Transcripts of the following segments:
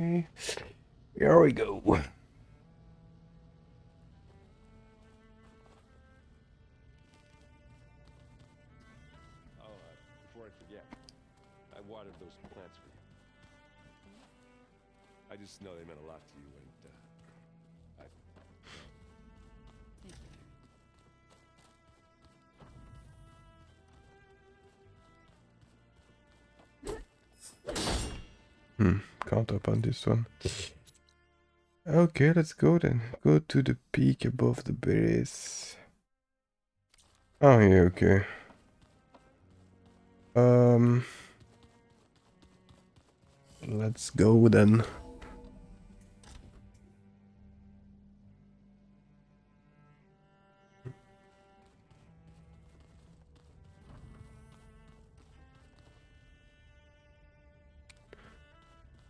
Okay, here we go. Oh, before I forget, I watered those plants for you. I just know they meant a lot to you, and I. Can't open this one. Okay, let's go then. Go to the peak above the base. Oh yeah, okay. Let's go then.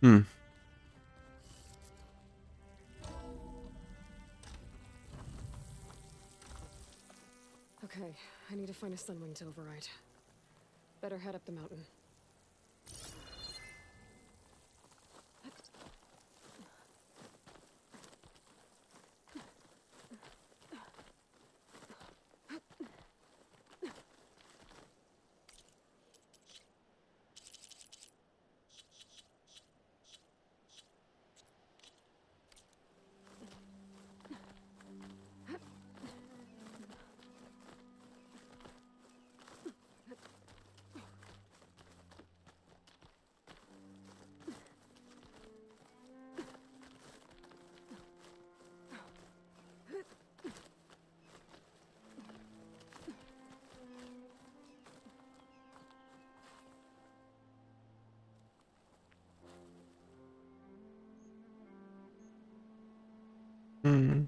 Hmm. Okay, I need to find a Sunwing to override. Better head up the mountain. Hmm.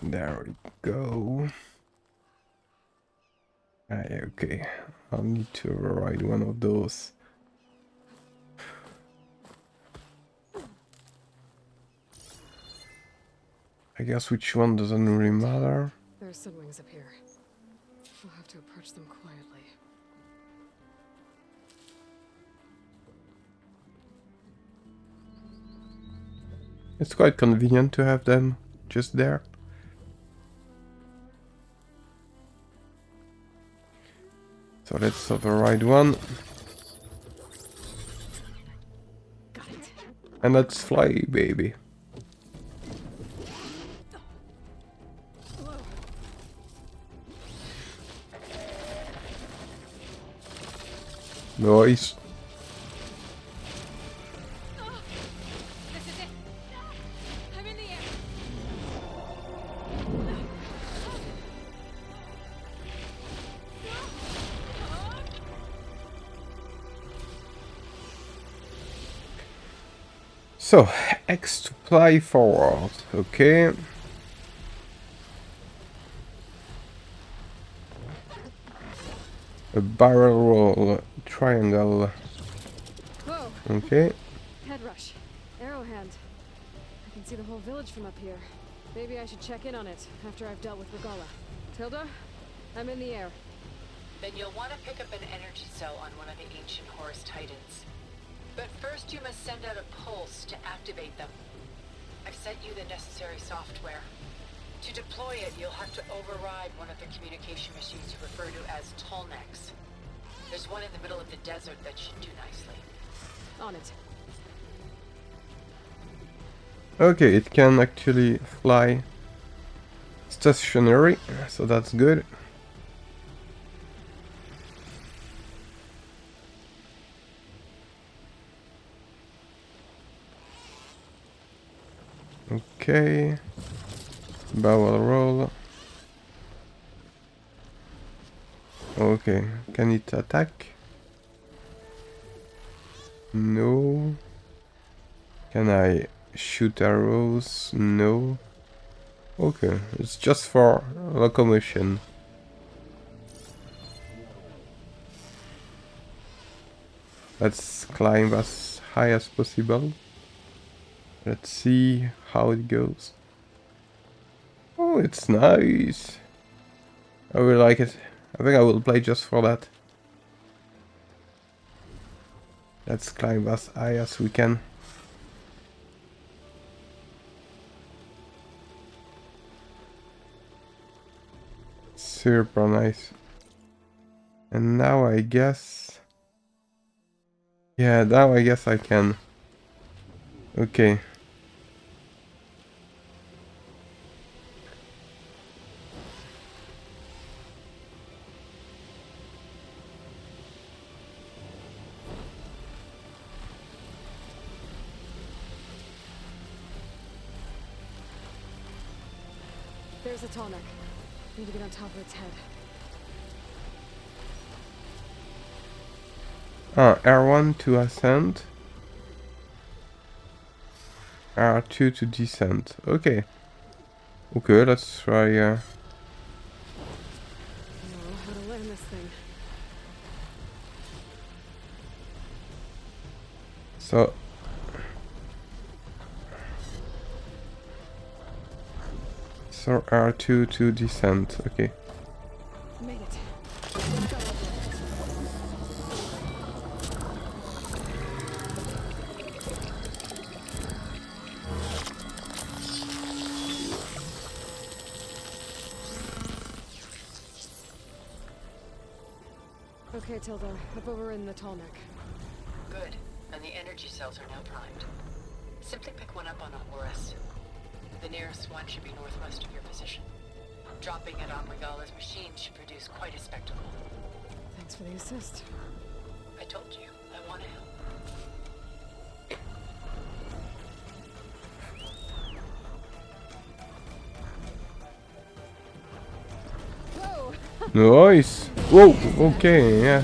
There we go. Ah, yeah, okay. I'll need to override one of those. I guess which one doesn't really matter. There's Sunwings up here. We'll have to approach them quietly. It's quite convenient to have them just there. So let's override one. Got it. And let's fly, baby. Nice. This is it. I'm in the air. So, X to fly forward, okay. A barrel roll, triangle, Whoa. okay. Head rush. Arrow hand. I can see the whole village from up here. Maybe I should check in on it after I've dealt with Regala. Tilda, I'm in the air. Then you'll want to pick up an energy cell on one of the ancient Horus Titans. But first you must send out a pulse to activate them. I've sent you the necessary software. To deploy it, you'll have to override one of the communication machines you refer to as Tolnex. There's one in the middle of the desert that should do nicely. On it. Okay, it can actually fly stationary, so that's good. Okay, barrel roll. Okay, can it attack? No. Can I shoot arrows? No. Okay, it's just for locomotion. Let's climb as high as possible. Let's see how it goes. Oh, it's nice. I will like it. I think I will play just for that. Let's climb as high as we can. Super nice. And now I guess... Yeah, now I guess I can. Okay. There's a tall neck. Need to get on top of its head. R1 to ascend. R2 to descend. Okay. Okay, let's try... Know how to land this thing. So... So R2 to descend. Okay. Made it. Okay, Tilda. Up over in the tall neck. Good. And the energy cells are now primed. Simply pick one up on a Horus. The nearest one should be northwest of your position. Dropping it on Regala's machine should produce quite a spectacle. Thanks for the assist. I told you, I want to help. Whoa! Nice! Whoa! Okay, yeah.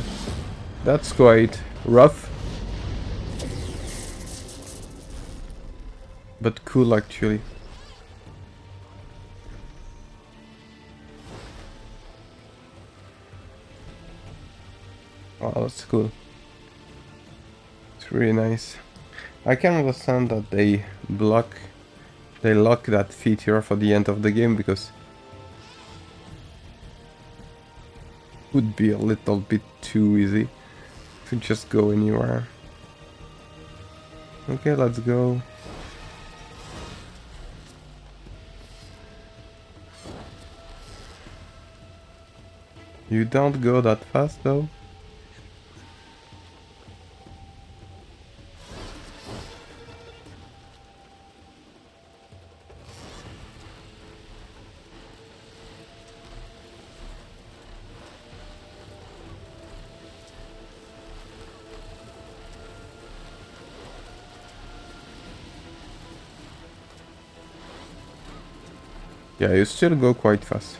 That's quite rough. But cool, actually. Oh, that's cool. It's really nice. I can understand that they lock that feature for the end of the game because it would be a little bit too easy to just go anywhere. Okay, let's go. You don't go that fast though. Yeah, you still go quite fast.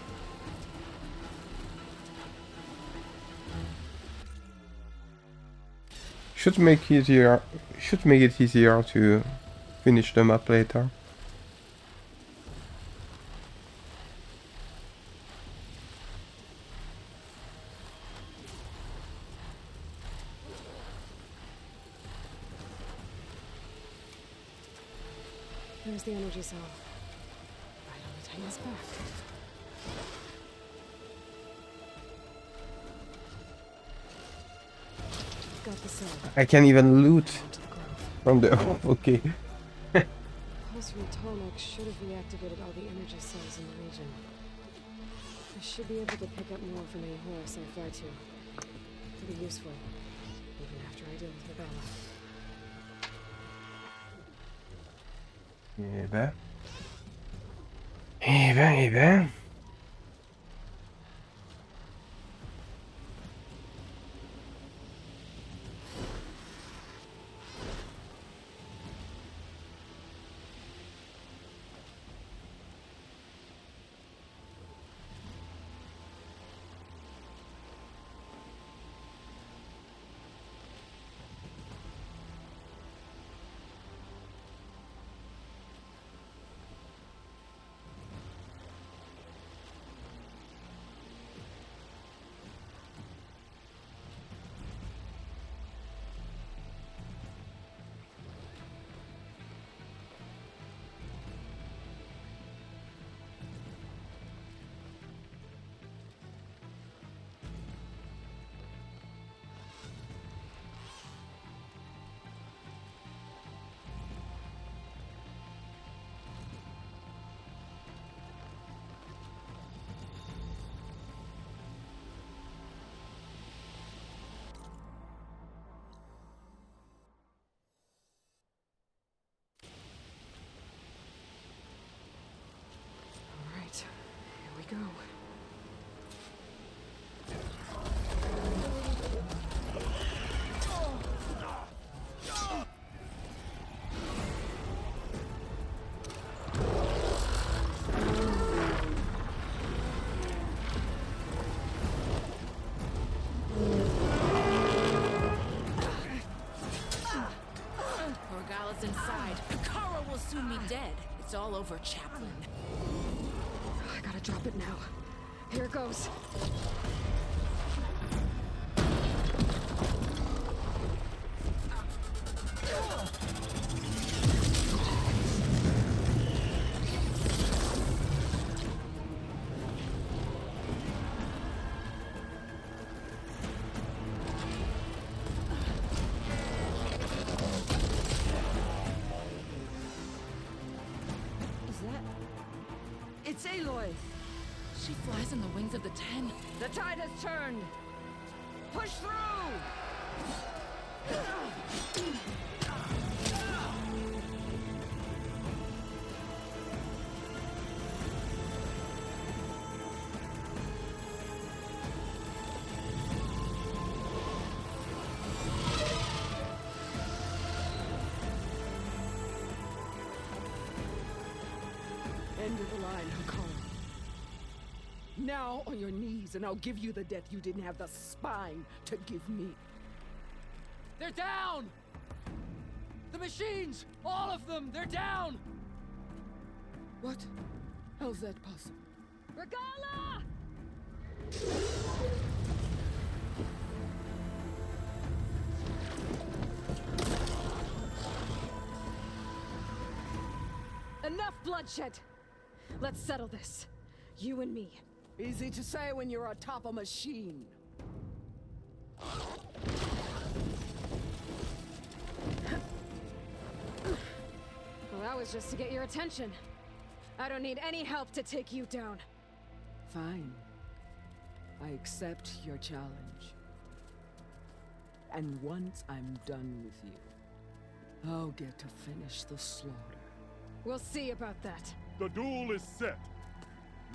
Should make it easier to finish the map later. There's the energy cell. Right on the Titan's back. Got the cell. I can even loot To the grove. from the... okay. Pulse from the tall neck should have reactivated all the energy cells in the region. I should be able to pick up more from any Horus I fly to. It'll be useful, even after I deal with Regala. Eh ben. what's inside. Kara will soon be dead. It's all over, Chaplain. I gotta drop it now. Here it goes. It's Aloy! She flies on the wings of the Ten. The tide has turned! Push through! End of the line, Hakari. Now on your knees, and I'll give you the death you didn't have the spine to give me. They're down! The machines! All of them! They're down! What? How's that possible? Regala! Enough bloodshed! Let's settle this. You and me. Easy to say when you're atop a machine. Well, that was just to get your attention. I don't need any help to take you down. Fine. I accept your challenge. And once I'm done with you, I'll get to finish the slaughter. We'll see about that. The duel is set.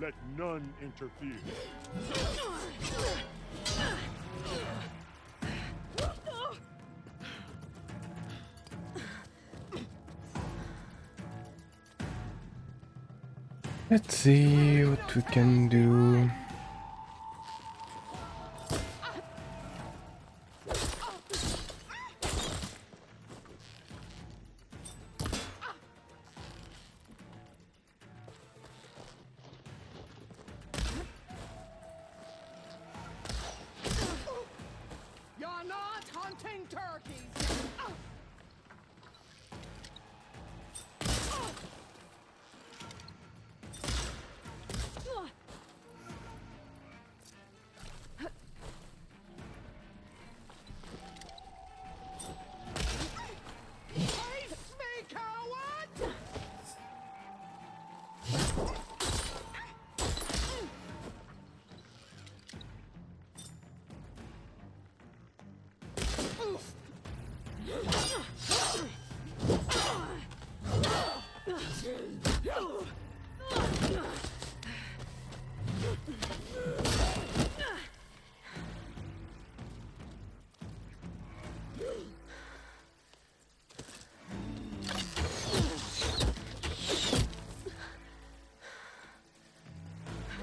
Let none interfere. Let's see what we can do. You're not hunting turkeys! Face me, coward!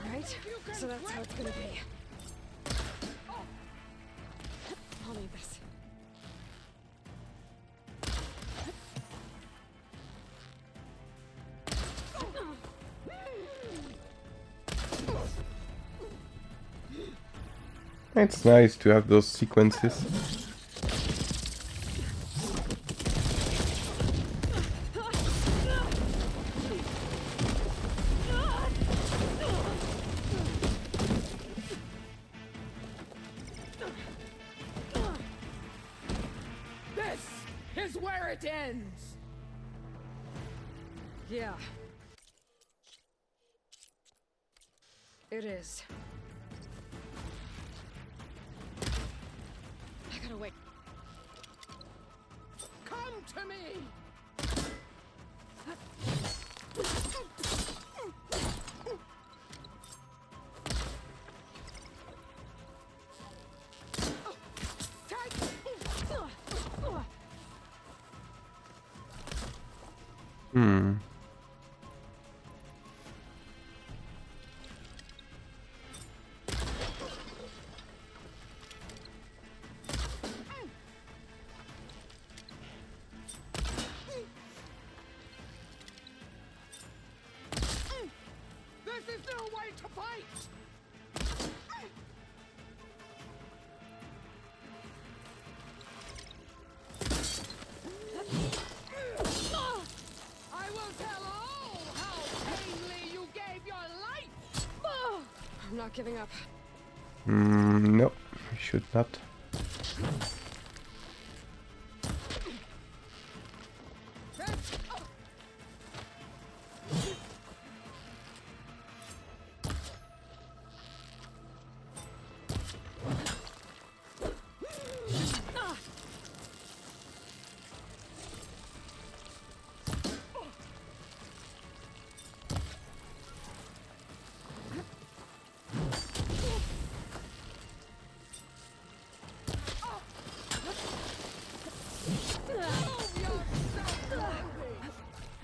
Alright, so that's how it's gonna be. I'll need this. It's nice to have those sequences. This is where it ends! Yeah. It is. I gotta wait. Come to me! Hmm. This is no way to fight! I will tell all how painfully you gave your life! I'm not giving up. No, we should not.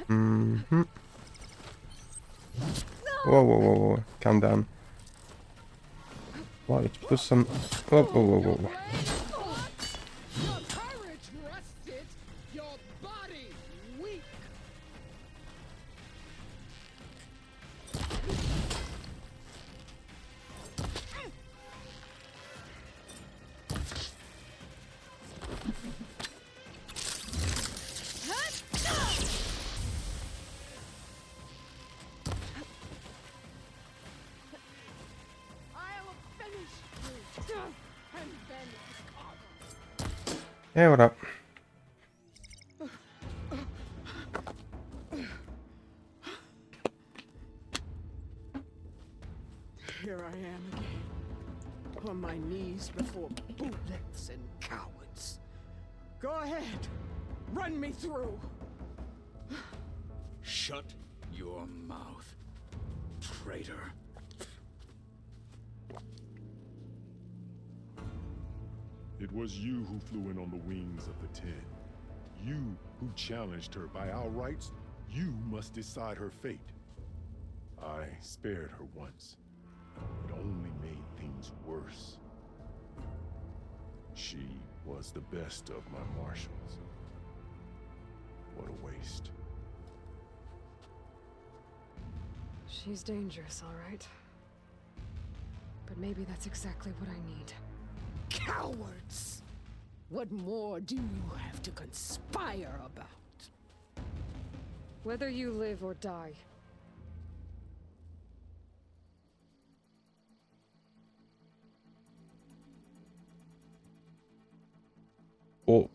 Mm-hmm. Whoa, whoa, whoa, whoa. Calm down. Wow, let's put some... Whoa, whoa, whoa, whoa. Your courage rusted, your body weak. I'll finish you, and then Chicago. Yeah, what up? Here I am again, on my knees before bootlicks and cowards. Go ahead, run me through. Shut your mouth, traitor. It was you who flew in on the wings of the Ten. You who challenged her by our rights. You must decide her fate. I spared her once. It only made things worse. She was the best of my marshals. What a waste. She's dangerous, all right. But maybe that's exactly what I need. Cowards! What more do you have to conspire about? Whether you live or die. Oh.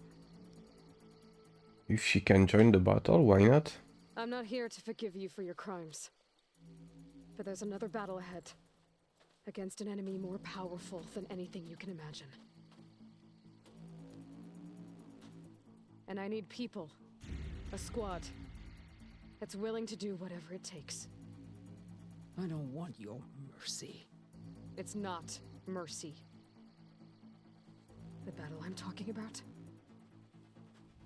If she can join the battle, why not? I'm not here to forgive you for your crimes. But there's another battle ahead. Against an enemy more powerful than anything you can imagine. And I need people. A squad. That's willing to do whatever it takes. I don't want your mercy. It's not mercy. The battle I'm talking about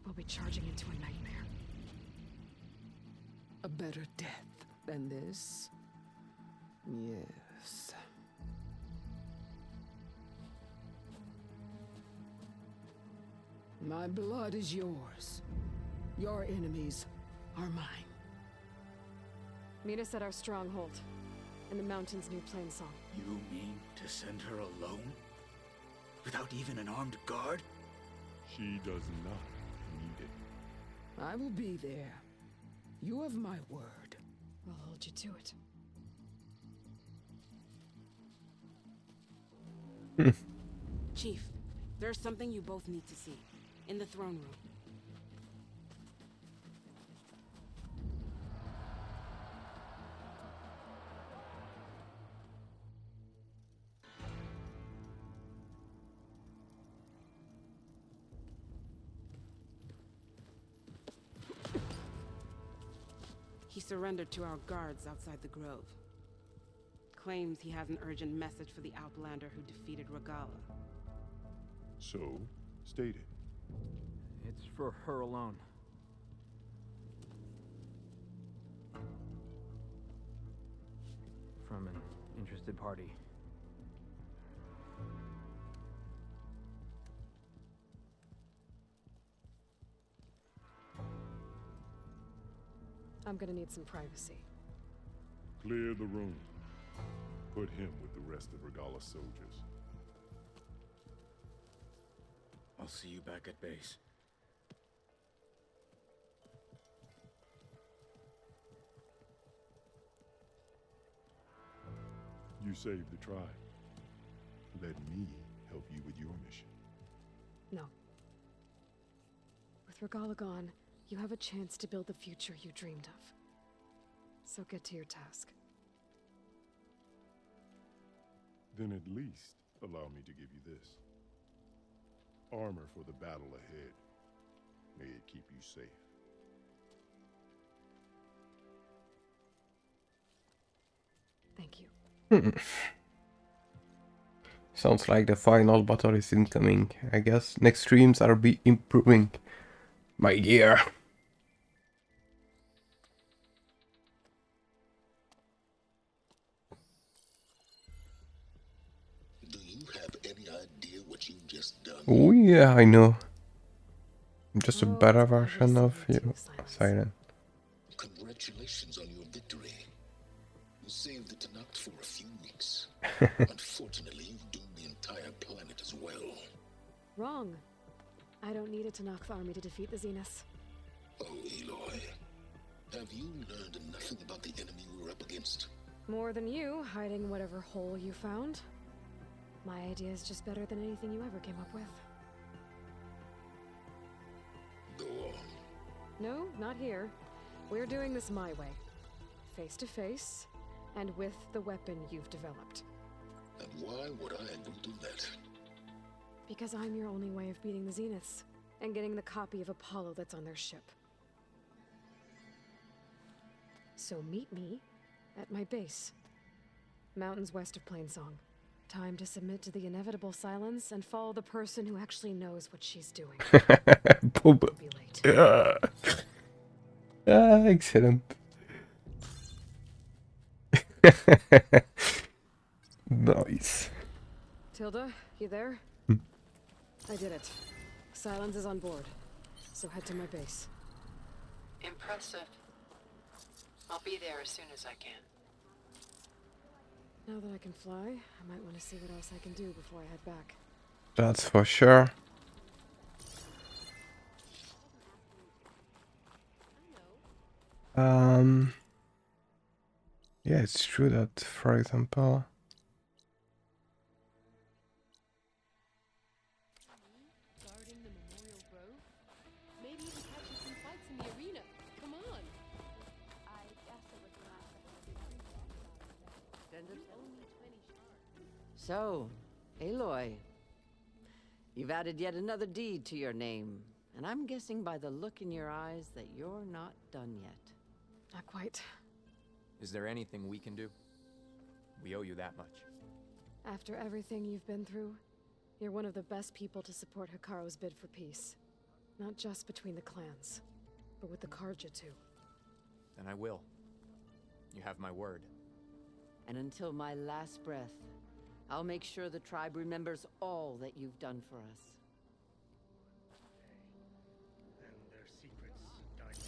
will be charging into a nightmare. A better death than this? Yes. My blood is yours. Your enemies are mine. Meet us at our stronghold, in the mountains near Plainsong. You mean to send her alone? Without even an armed guard? She does not need it. I will be there. You have my word. I'll hold you to it. Chief, there's something you both need to see. In the throne room. He surrendered to our guards outside the grove. Claims he has an urgent message for the Outlander who defeated Regala. So, state it. It's for her alone. From an interested party. I'm gonna need some privacy. Clear the room. Put him with the rest of Regala's soldiers. I'll see you back at base. You saved the tribe. Let me help you with your mission. No. With Regala gone, you have a chance to build the future you dreamed of. So get to your task. Then at least allow me to give you this. Armor for the battle ahead. May it keep you safe. Thank you. Sounds like the final battle is incoming. I guess next streams are be improving my gear. Do you have any idea what you've just done? Oh yeah, I know. I'm just a Oh, better it's probably version of something you, too, Silence. Siren. Congratulations on your victory. You saved the Tenakth for a few weeks. Unfortunately, you've doomed the entire planet as well. Wrong. I don't need a Tenakth army to defeat the Zeniths. Oh, Aloy. Have you learned nothing about the enemy we're up against? More than you, hiding whatever hole you found. My idea is just better than anything you ever came up with. Go on. No, not here. We're doing this my way. Face to face, and with the weapon you've developed. And why would I agree to that? Because I'm your only way of beating the Zeniths, and getting the copy of Apollo that's on their ship. So meet me at my base. Mountains west of Plainsong. Time to submit to the inevitable silence and follow the person who actually knows what she's doing. Don't be late. Excellent. Nice. Tilda, you there? I did it. Silence is on board. So head to my base. Impressive. I'll be there as soon as I can. Now that I can fly, I might want to see what else I can do before I head back. That's for sure. Yeah, it's true that, for example, Guarding the Memorial Grove? Maybe even catching some fights in the arena. Come on. I guess it was the last So, Aloy, you've added yet another deed to your name, and I'm guessing by the look in your eyes that you're not done yet. Not quite. Is there anything we can do? We owe you that much. After everything you've been through, you're one of the best people to support Hikaru's bid for peace. Not just between the clans, but with the Carja too. Then I will. You have my word. And until my last breath, I'll make sure the tribe remembers all that you've done for us. And their secrets died.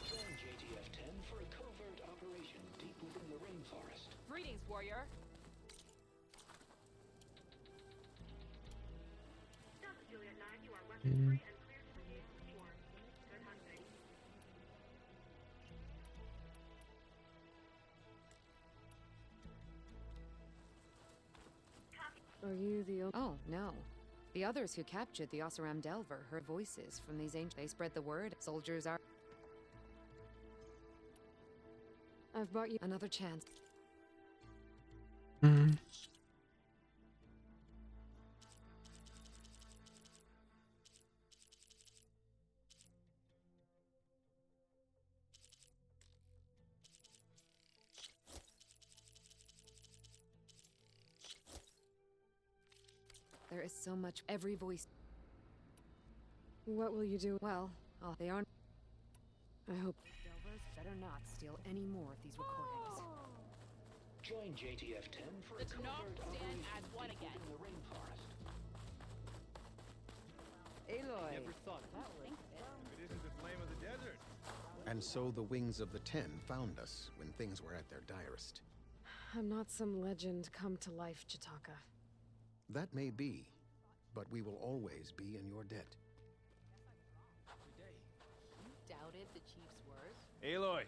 Join JTF-10 for a covert operation deep within the rainforest. Greetings, warrior. Are you the only— Oh, no. The others who captured the Oseram Delver heard voices from these ancient. They spread the word. Soldiers are. I've brought you another chance. There is so much. Every voice. What will you do? Well, they aren't. I hope. Delvers better not steal any more of these recordings. Join JTF-10 for a covert operation deep within the rainforest. Aloy. Never thought of that. It isn't the flame of the desert. And so the Wings of the Ten found us when things were at their direst. I'm not some legend come to life, Jataka. That may be, but we will always be in your debt. You doubted the chief's words? Aloy,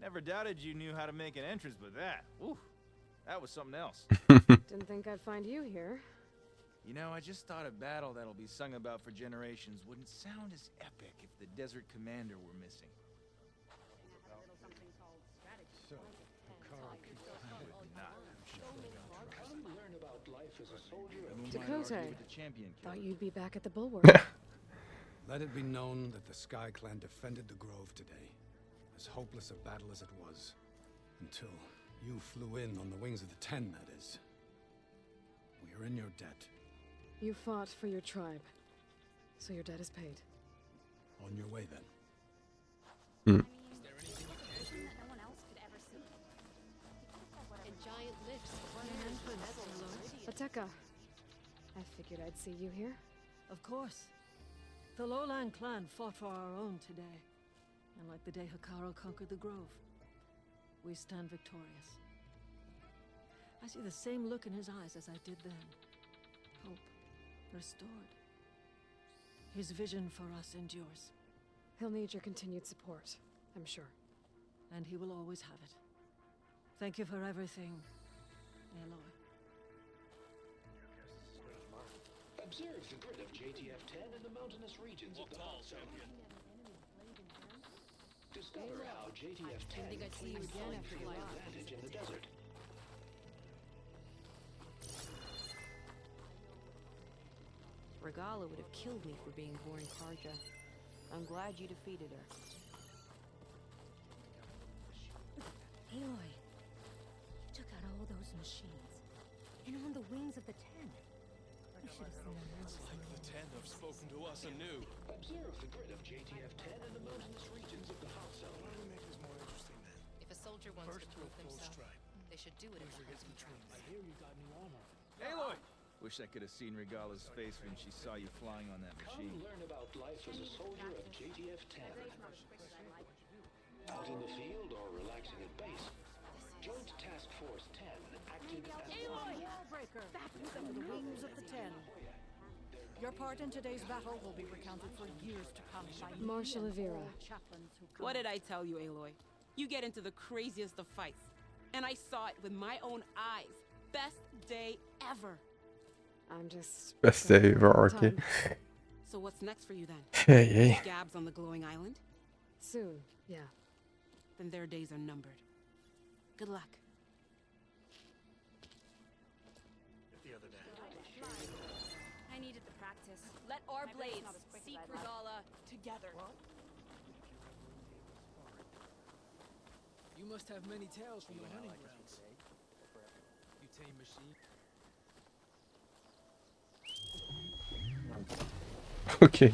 never doubted you knew how to make an entrance, but that, ooh, that was something else. Didn't think I'd find you here. You know, I just thought a battle that'll be sung about for generations wouldn't sound as epic if the Desert Commander were missing. So, Come learn about life as a soldier of Dakota, the champion killer. thought you'd be back at the Bulwark. Let it be known that the Sky Clan defended the Grove today, as hopeless a battle as it was. Until you flew in on the Wings of the Ten, that is. We are in your debt. You fought for your tribe, so your debt is paid. On your way, then. And giant lifts. Ateka, I figured I'd see you here. Of course. The Lowland clan fought for our own today. And like the day Hekarro conquered the Grove, we stand victorious. I see the same look in his eyes as I did then. Hope restored. His vision for us endures. He'll need your continued support, I'm sure. And he will always have it. Thank you for everything, Aloy. Observe the grid of JTF-10 in the mountainous regions of the Hot Zone. Discover how JTF-10 think I'd see you again after real you left. advantage in the desert. Regala would have killed me for being born Karja. I'm glad you defeated her. Aloy, you took out all those machines. And on the Wings of the Ten. We should have seen them once. It's like the Ten have spoken to us anew. Observe the grid of JTF-10 in the mountainous regions of the Hot Zone. Why don't we make this more interesting then? If a soldier wants First, to prove we'll himself, stripe. they should do it in the Gets between. I hear you got new armor. Aloy! Wish I could have seen Regala's face when she saw you flying on that Come machine. learn about life as a soldier of JTF-10. Out in the field or relaxing at base, Joint Task Force 10 acted as Aloy! Wallbreaker! From the Wings of the Ten. Your part in today's battle will be recounted for years to come by me Marshal and Avira. all chaplains who come. What did I tell you, Aloy? You get into the craziest of fights. And I saw it with my own eyes. Best day ever. I'm just... Best day ever, Arky. So what's next for you then? Hey, hey. Scabs on the glowing island? Soon, yeah. Then their days are numbered. Good luck. The other day. I needed the practice. Let our blades seek Regala together. You must have many tales from the hunting grounds. You tame machine. Okay.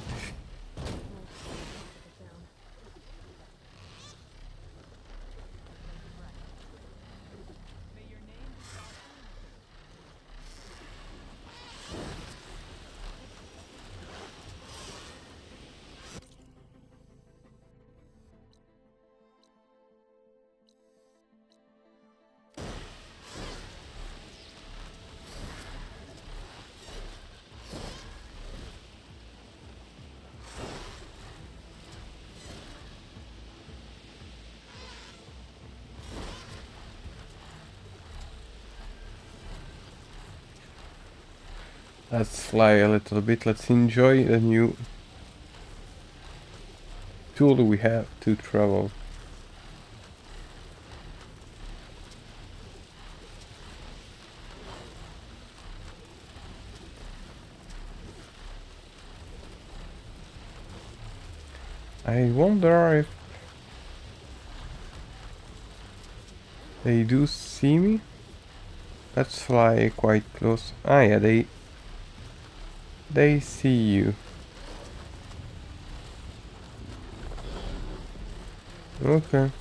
Let's fly a little bit. Let's enjoy the new tool we have to travel. I wonder if they do see me. Let's fly quite close. Ah, yeah, they see you. Okay.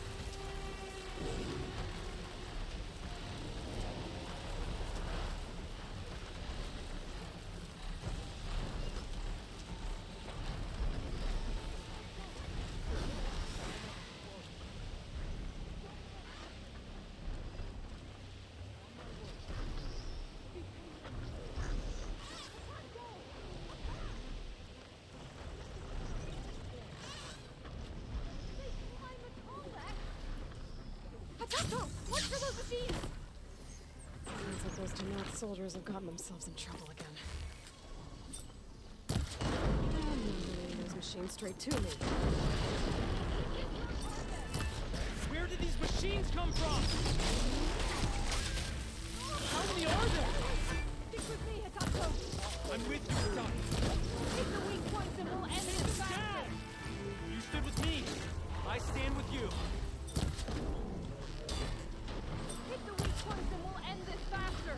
Tasso, watch for those machines! Sounds like those Tenakth soldiers have gotten themselves in trouble again. I'm relaying those machines straight to me. Where did these machines come from? How many are there? Stick with me, Hitacho! I'm with you, Hitachi. Hit the weak points and we'll end this fast! You stood with me. I stand with you. Hit the weak points and we'll end this faster!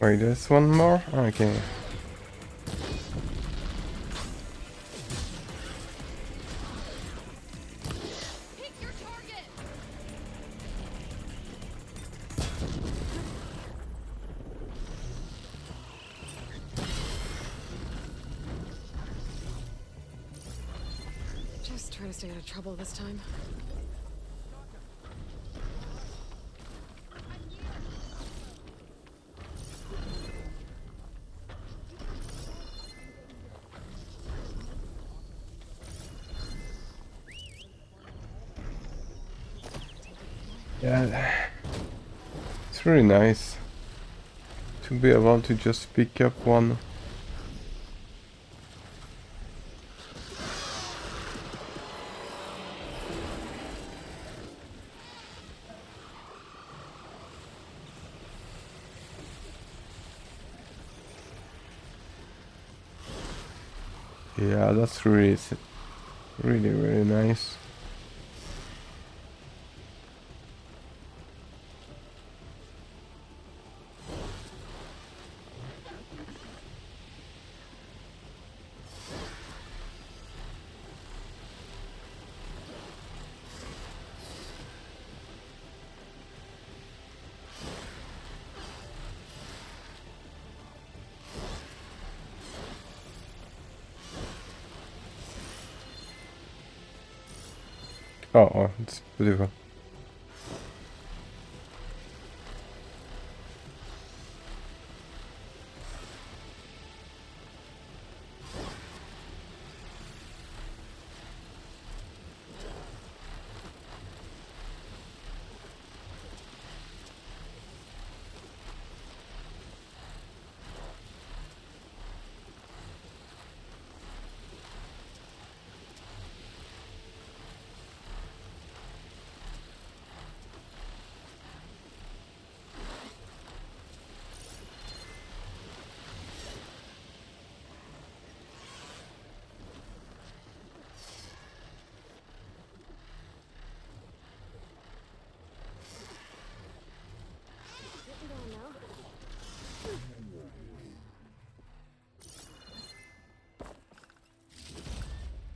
Wait, there's one more? Okay. Pick your target! Just try to stay out of trouble this time. Yeah, it's really nice to be able to just pick up one. Yeah, that's really, really nice. Oh, it's beautiful.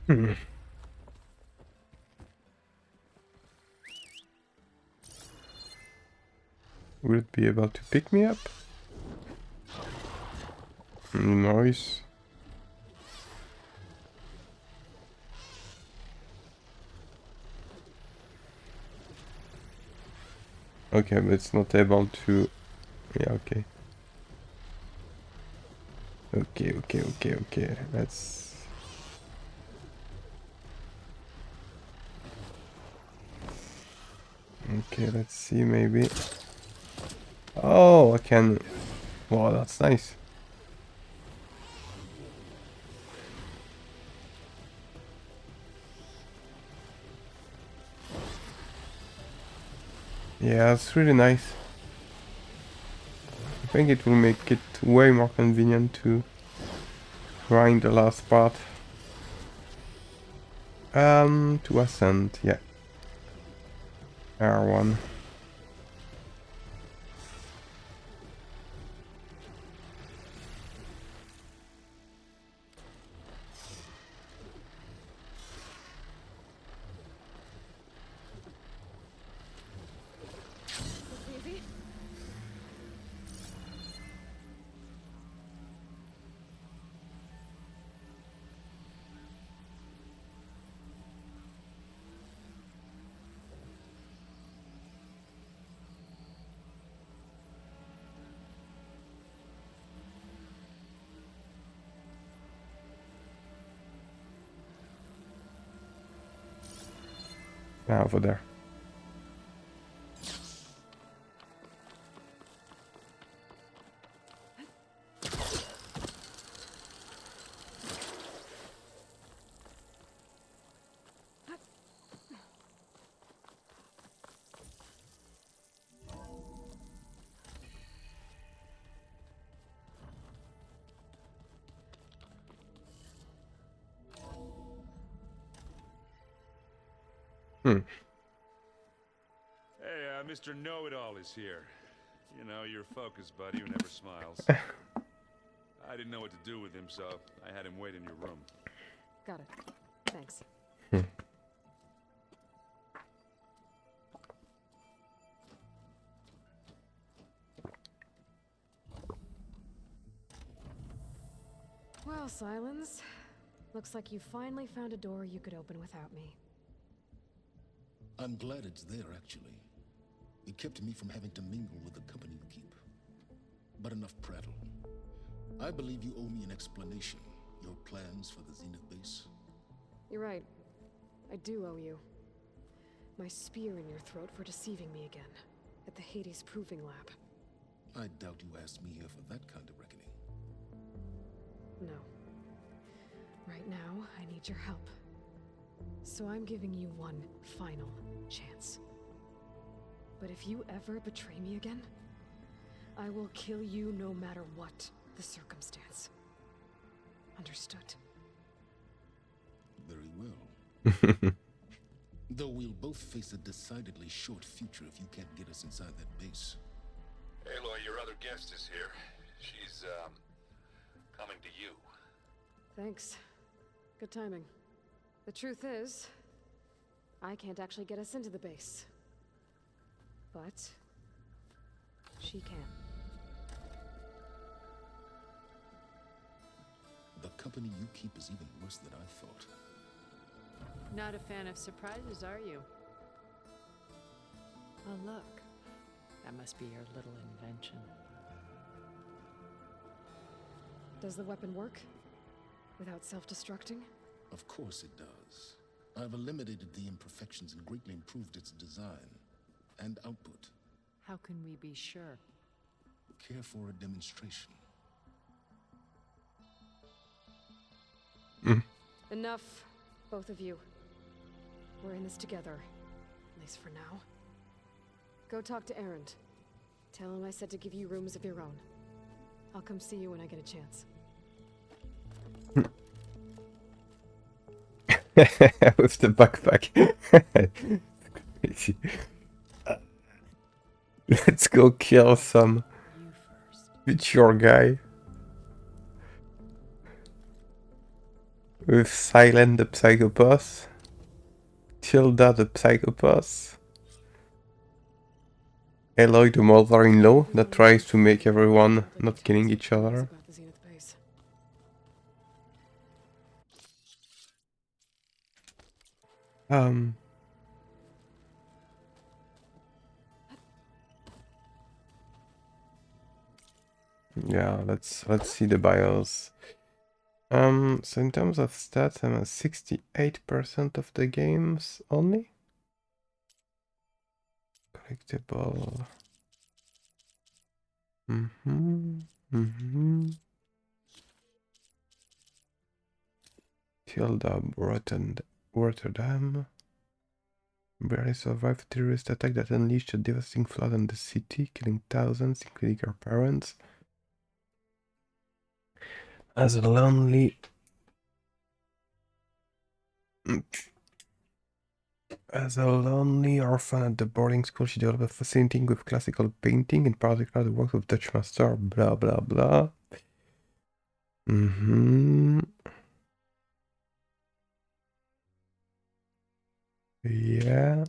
Hmm. Will it be able to pick me up? Nice. Okay, but it's not able to... Yeah, okay. Okay. Let's... Okay, let's see, maybe... Oh, I can... Wow, that's nice. Yeah, it's really nice. I think it will make it way more convenient to grind the last part. To ascend, yeah. R1. Ah, over there. Hmm. Hey, Mr. Know-It-All is here. You know, your focus buddy who never smiles. I didn't know what to do with him, so I had him wait in your room. Got it. Thanks. Well, Silence. Looks like you finally found a door you could open without me. I'm glad it's there, actually. It kept me from having to mingle with the company you keep. But enough prattle. I believe you owe me an explanation. Your plans for the Zenith base? You're right. I do owe you. My spear in your throat for deceiving me again. At the Hades Proving Lab. I doubt you asked me here for that kind of reckoning. No. Right now, I need your help. So I'm giving you one final chance. But if you ever betray me again, I will kill you no matter what the circumstance. Understood? Very well. Though we'll both face a decidedly short future if you can't get us inside that base. Aloy, your other guest is here. She's, coming to you. Thanks. Good timing. The truth is, I can't actually get us into the base. But she can. The company you keep is even worse than I thought. Not a fan of surprises, are you? Oh, look. That must be your little invention. Does the weapon work? Without self-destructing? Of course it does. I've eliminated the imperfections and greatly improved its design and output. How can we be sure? Care for a demonstration? Enough, both of you. We're in this together, at least for now. Go talk to Erend. Tell him I said to give you rooms of your own. I'll come see you when I get a chance. With the backpack. Crazy. Let's go kill some future guy. With Silent the psychopath. Tilda the psychopath. Aloy the mother-in-law that tries to make everyone not killing each other. Yeah, let's see the BIOS. So in terms of stats, I'm at 68% of the games only. Collectible. Tilda Rotterdam. Barely survived a terrorist attack that unleashed a devastating flood on the city, killing thousands, including her parents. As a lonely orphan at the boarding school, she developed a fascinating with classical painting, in particular the works of Dutch master, blah blah blah. Yeah.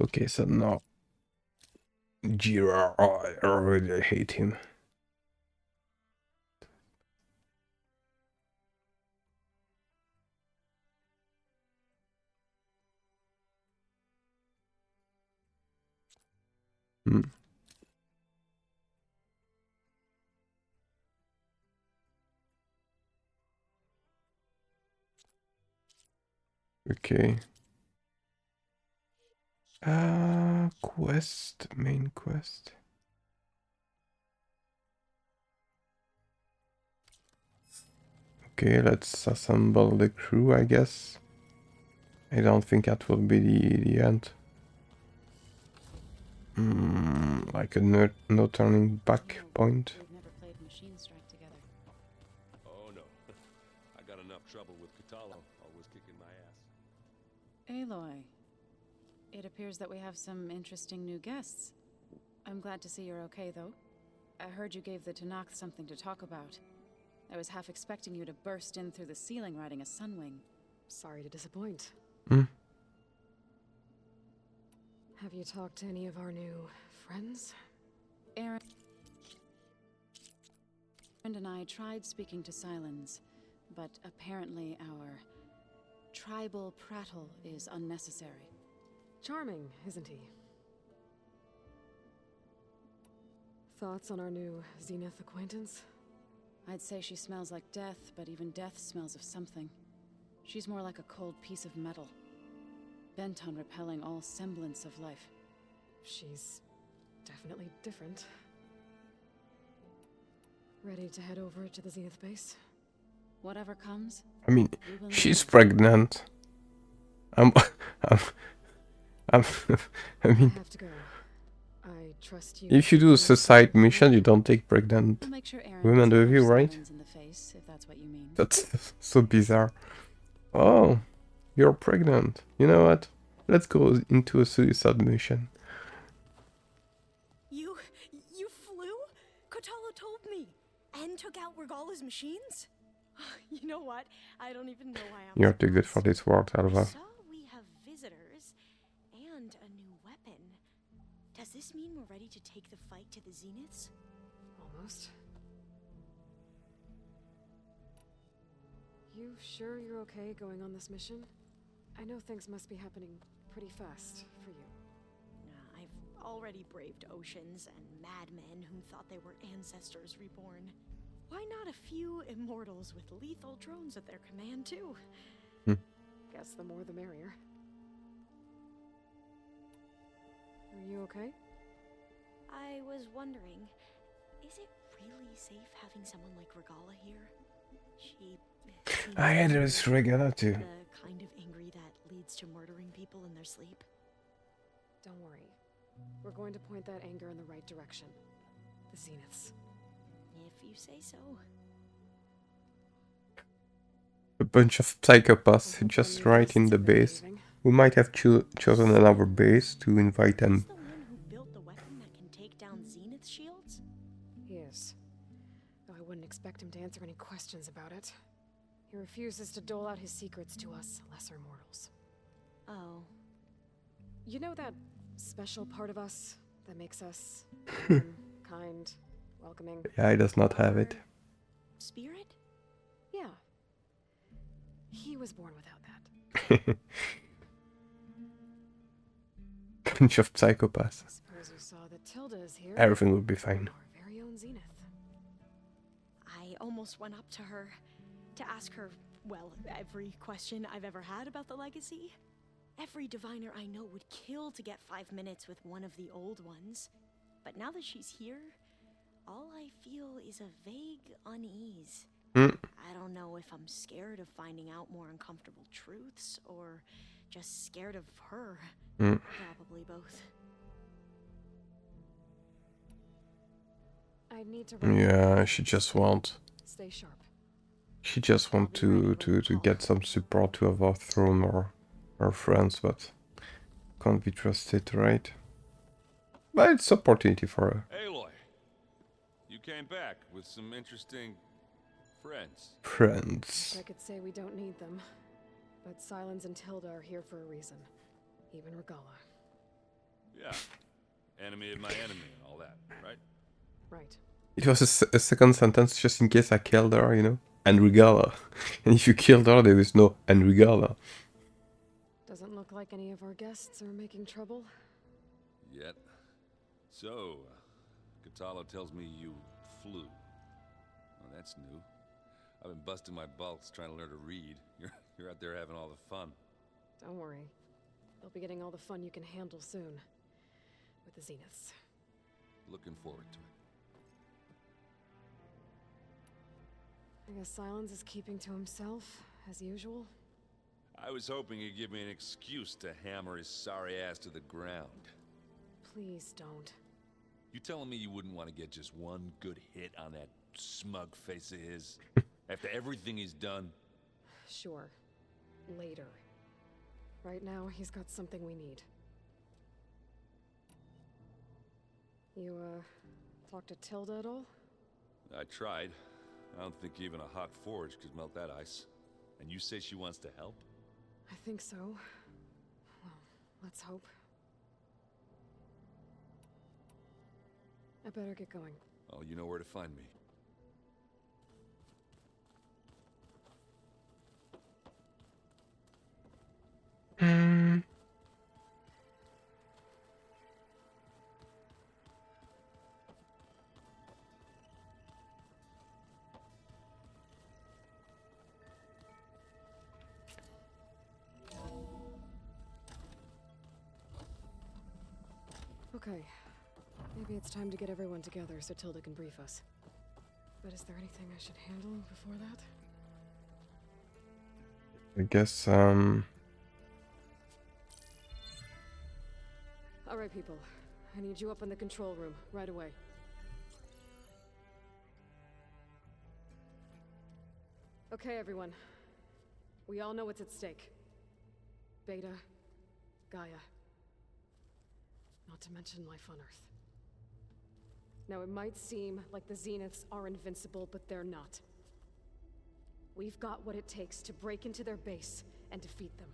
Okay, so now Jira, I really hate him. Okay. Quest, main quest. Okay, let's assemble the crew, I guess. I don't think that will be the end. Like a no turning back point. We've never played Machine Strike together. Oh no. I got enough trouble with Katalo, always kicking my ass. Aloy, it appears that we have some interesting new guests. I'm glad to see you're okay, though. I heard you gave the Tenakth something to talk about. I was half expecting you to burst in through the ceiling riding a Sunwing. Sorry to disappoint. Hmm. Have you talked to any of our new friends? Aaron and I tried speaking to Silence, but apparently our tribal prattle is unnecessary. Charming, isn't he? Thoughts on our new Zenith acquaintance? I'd say she smells like death, but even death smells of something. She's more like a cold piece of metal, bent on repelling all semblance of life. She's definitely different. Ready to head over to the Zenith base? Whatever comes. I mean, she's pregnant. I mean, I have to go. I trust you. If you do a suicide mission, you don't take pregnant I'll make sure Aaron women doesn't with you, punch right? Silence in the face, if that's what you mean. That's so bizarre. Oh, you're pregnant. You know what? Let's go into a suicide mission. You flew? Kotalo told me. And took out Regala's machines? You know what? I don't even know why I'm You're too good for this world, Alva. So we have visitors and a new weapon. Does this mean we're ready to take the fight to the Zeniths? Almost. You sure you're okay going on this mission? I know things must be happening pretty fast for you. I've already braved oceans and madmen who thought they were ancestors reborn. Why not a few immortals with lethal drones at their command, too? Guess the more the merrier. Are you okay? I was wondering, is it really safe having someone like Regala here? She I had this regular too. the kind of angry that leads to murdering people in their sleep. Don't worry. We're going to point that anger in the right direction. The Zeniths. If you say so. A bunch of psychopaths just right in the base. We might have chosen another base to invite them. The one who built the weapon that can take down Zenith shields? He is. Though I wouldn't expect him to answer any questions about it. He refuses to dole out his secrets to us lesser mortals. Oh. You know that special part of us that makes us warm, kind, welcoming? Yeah, he does not have it. Spirit? Yeah. He was born without that. Bunch of psychopaths. Suppose you saw that Tilda is here. Everything will be fine. Our very own Zenith. I almost went up to her to ask her, well, every question I've ever had about the legacy. Every diviner I know would kill to get 5 minutes with one of the old ones. But now that she's here, all I feel is a vague unease. I don't know if I'm scared of finding out more uncomfortable truths, or just scared of her. Probably both. I need to. Yeah, she just want. Stay sharp. She just want to get some support to overthrow her friends, but can't be trusted, right? But it's opportunity for her. Aloy, you came back with some interesting friends. Wish I could say we don't need them, but Silence and Tilda are here for a reason. Even Regala. Yeah, enemy of my enemy and all that, right? Right. It was a second sentence just in case I killed her, you know? And Regala. And if you killed her, there is no and Regala. Doesn't look like any of our guests are making trouble. Yet. So, Katalo tells me you flew. Well, that's new. I've been busting my balls trying to learn to read. You're out there having all the fun. Don't worry. They'll be getting all the fun you can handle soon. With the Zeniths. Looking forward to it. I guess Silence is keeping to himself, as usual. I was hoping he'd give me an excuse to hammer his sorry ass to the ground. Please don't. You telling me you wouldn't want to get just one good hit on that smug face of his? After everything he's done? Sure. Later. Right now, he's got something we need. You, talked to Tilda at all? I tried. I don't think even a hot forge could melt that ice. And you say she wants to help? I think so. Well, let's hope. I better get going. Oh, you know where to find me. Okay. Maybe it's time to get everyone together so Tilda can brief us. But is there anything I should handle before that? I guess, Alright, people. I need you up in the control room, right away. Okay, everyone. We all know what's at stake. Beta, Gaia. Not to mention life on Earth. Now, it might seem like the Zeniths are invincible, but they're not. We've got what it takes to break into their base and defeat them.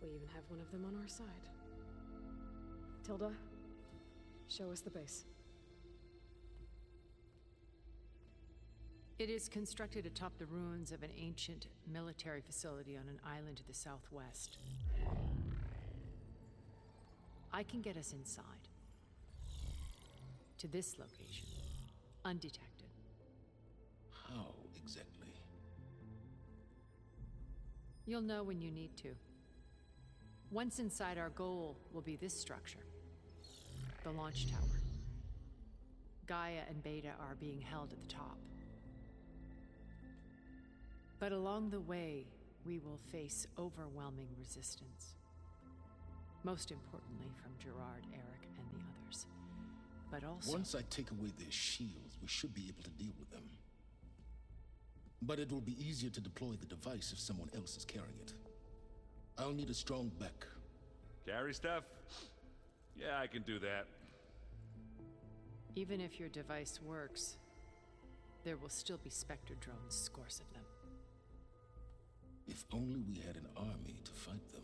We even have one of them on our side. Tilda, show us the base. It is constructed atop the ruins of an ancient military facility on an island to the southwest. I can get us inside. To this location, undetected. How exactly? You'll know when you need to. Once inside, our goal will be this structure. The launch tower. Gaia and Beta are being held at the top. But along the way, we will face overwhelming resistance. Most importantly from Gerard, Eric, and the others. But also... Once I take away their shields, we should be able to deal with them. But it will be easier to deploy the device if someone else is carrying it. I'll need a strong back. Carry stuff? Yeah, I can do that. Even if your device works, there will still be Spectre drones, scores of them. If only we had an army to fight them.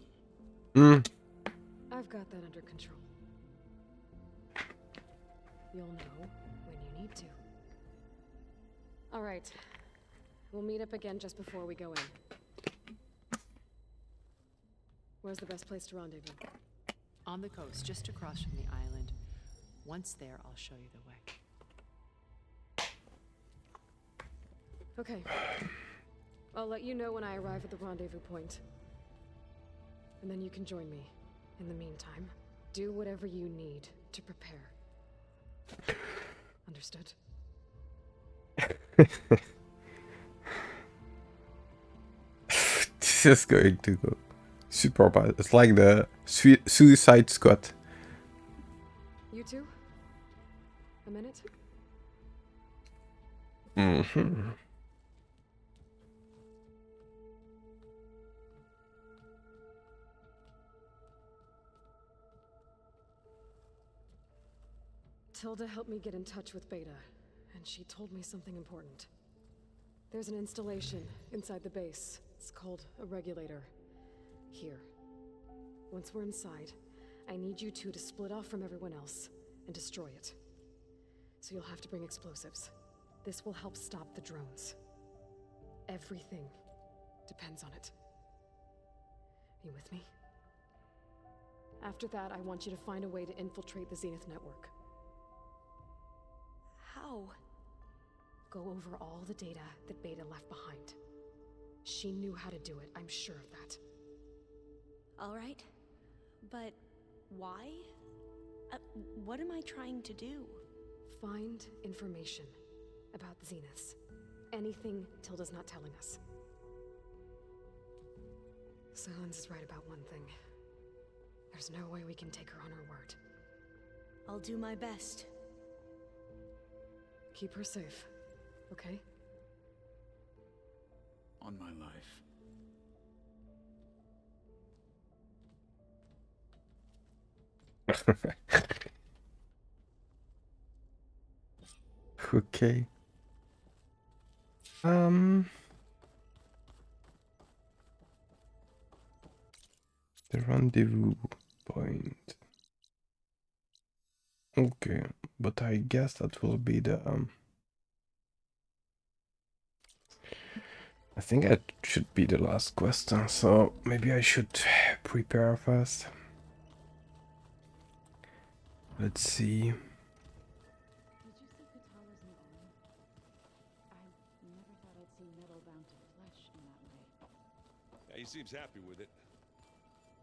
I've got that under control. You'll know when you need to. All right. We'll meet up again just before we go in. Where's the best place to rendezvous? On the coast, just across from the island. Once there, I'll show you the way. Okay. I'll let you know when I arrive at the rendezvous point. And then you can join me. In the meantime, do whatever you need to prepare. Understood? This is going to go super bad. It's like the Suicide Squad. You two? A minute? Mm-hmm. Tilda helped me get in touch with Beta, and she told me something important. There's an installation inside the base. It's called a regulator. Here. Once we're inside, I need you two to split off from everyone else and destroy it. So you'll have to bring explosives. This will help stop the drones. Everything depends on it. Are you with me? After that, I want you to find a way to infiltrate the Zenith network. How? Go over all the data that Beta left behind. She knew how to do it, I'm sure of that. All right. But why? What am I trying to do? Find information about the Zeniths. Anything Tilda's not telling us. Sylens is right about one thing. There's no way we can take her on her word. I'll do my best. Keep her safe, okay? On my life. Okay. The rendezvous point. Okay, but I guess that will be the I think that should be the last question, so maybe I should prepare first. Let's see. Did you see Katara's new armor? I never thought I'd see metal bound to flesh in that way. Yeah, he seems happy with it.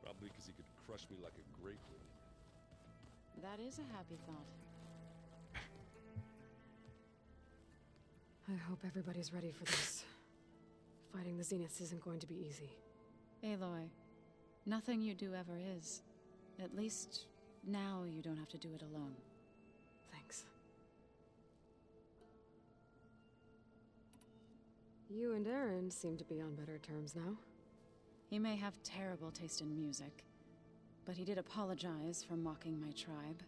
Probably because he could crush me like a grapefruit. That is a happy thought. I hope everybody's ready for this. Fighting the Zeniths isn't going to be easy. Aloy, nothing you do ever is. At least, now you don't have to do it alone. Thanks. You and Aaron seem to be on better terms now. He may have terrible taste in music, but he did apologize for mocking my tribe.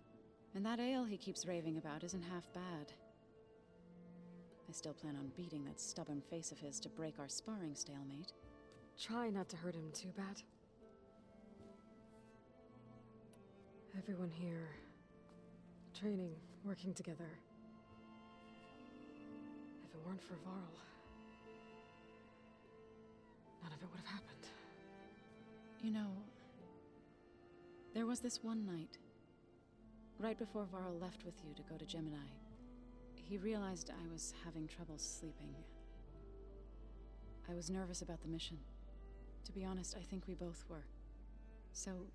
And that ale he keeps raving about isn't half bad. I still plan on beating that stubborn face of his to break our sparring stalemate. Try not to hurt him too bad. Everyone here, training, working together. If it weren't for Varl, none of it would have happened. You know, there was this one night, right before Varl left with you to go to Gemini. He realized I was having trouble sleeping. I was nervous about the mission. To be honest, I think we both were. So,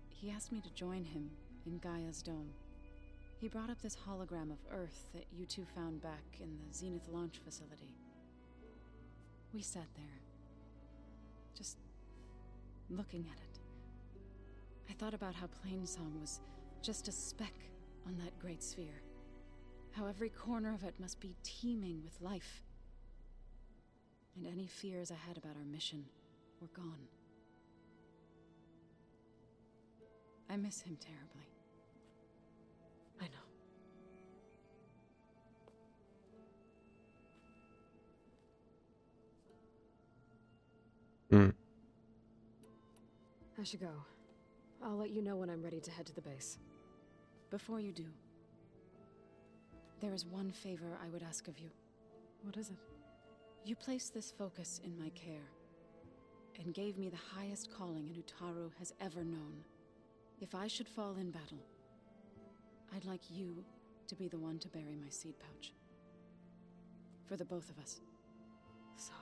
he asked me to join him in Gaia's dome. He brought up this hologram of Earth that you two found back in the Zenith launch facility. We sat there, just looking at it. I thought about how Plainsong was just a speck on that great sphere. How every corner of it must be teeming with life. And any fears I had about our mission were gone. I miss him terribly. I know. I should go. I'll let you know when I'm ready to head to the base. Before you do, there is one favor I would ask of you. What is it? You placed this focus in my care, and gave me the highest calling an Utaru has ever known. If I should fall in battle, I'd like you to be the one to bury my seed pouch. For the both of us. So,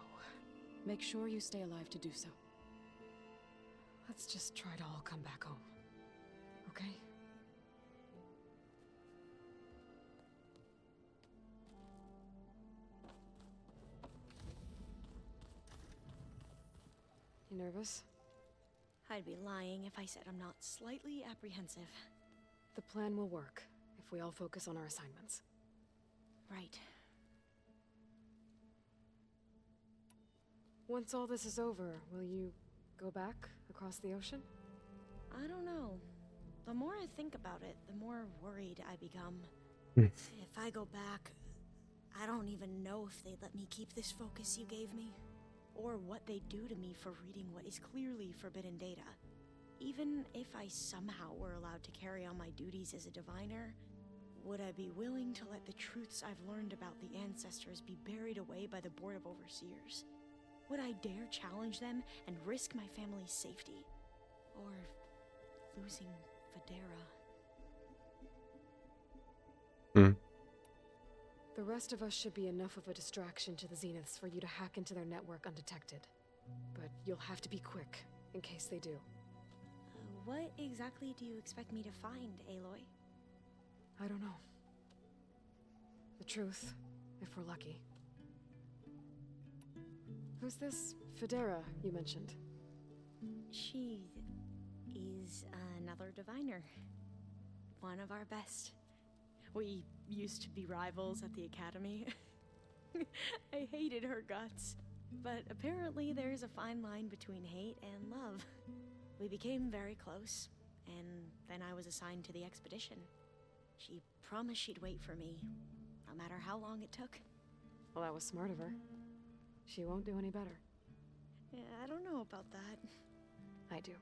make sure you stay alive to do so. Let's just try to all come back home. Okay? You nervous? I'd be lying if I said I'm not slightly apprehensive. The plan will work if we all focus on our assignments. Right. Once all this is over, will you go back across the ocean? I don't know. The more I think about it, the more worried I become. If I go back, I don't even know if they'd let me keep this focus you gave me. Or what they'd do to me for reading what is clearly forbidden data. Even if I somehow were allowed to carry on my duties as a diviner, would I be willing to let the truths I've learned about the ancestors be buried away by the Board of Overseers? Would I dare challenge them and risk my family's safety? Or losing Videra? The rest of us should be enough of a distraction to the Zeniths for you to hack into their network undetected. But you'll have to be quick, in case they do. What exactly do you expect me to find, Aloy? I don't know. The truth, if we're lucky. Who's this Federa you mentioned? She is another diviner. One of our best. We used to be rivals at the academy. I hated her guts. But apparently there's a fine line between hate and love. We became very close, and then I was assigned to the expedition. She promised she'd wait for me, no matter how long it took. Well, that was smart of her. She won't do any better. Yeah, I don't know about that. I do.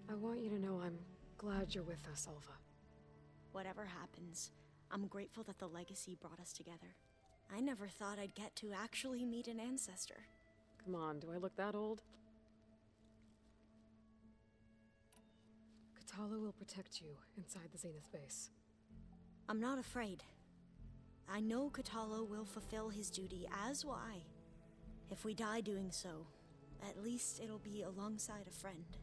I want you to know I'm glad you're with us, Ulva. Whatever happens, I'm grateful that the legacy brought us together. I never thought I'd get to actually meet an ancestor. Come on, do I look that old? Katala will protect you inside the Zenith base. I'm not afraid. I know Katala will fulfill his duty, as will I. If we die doing so, at least it'll be alongside a friend.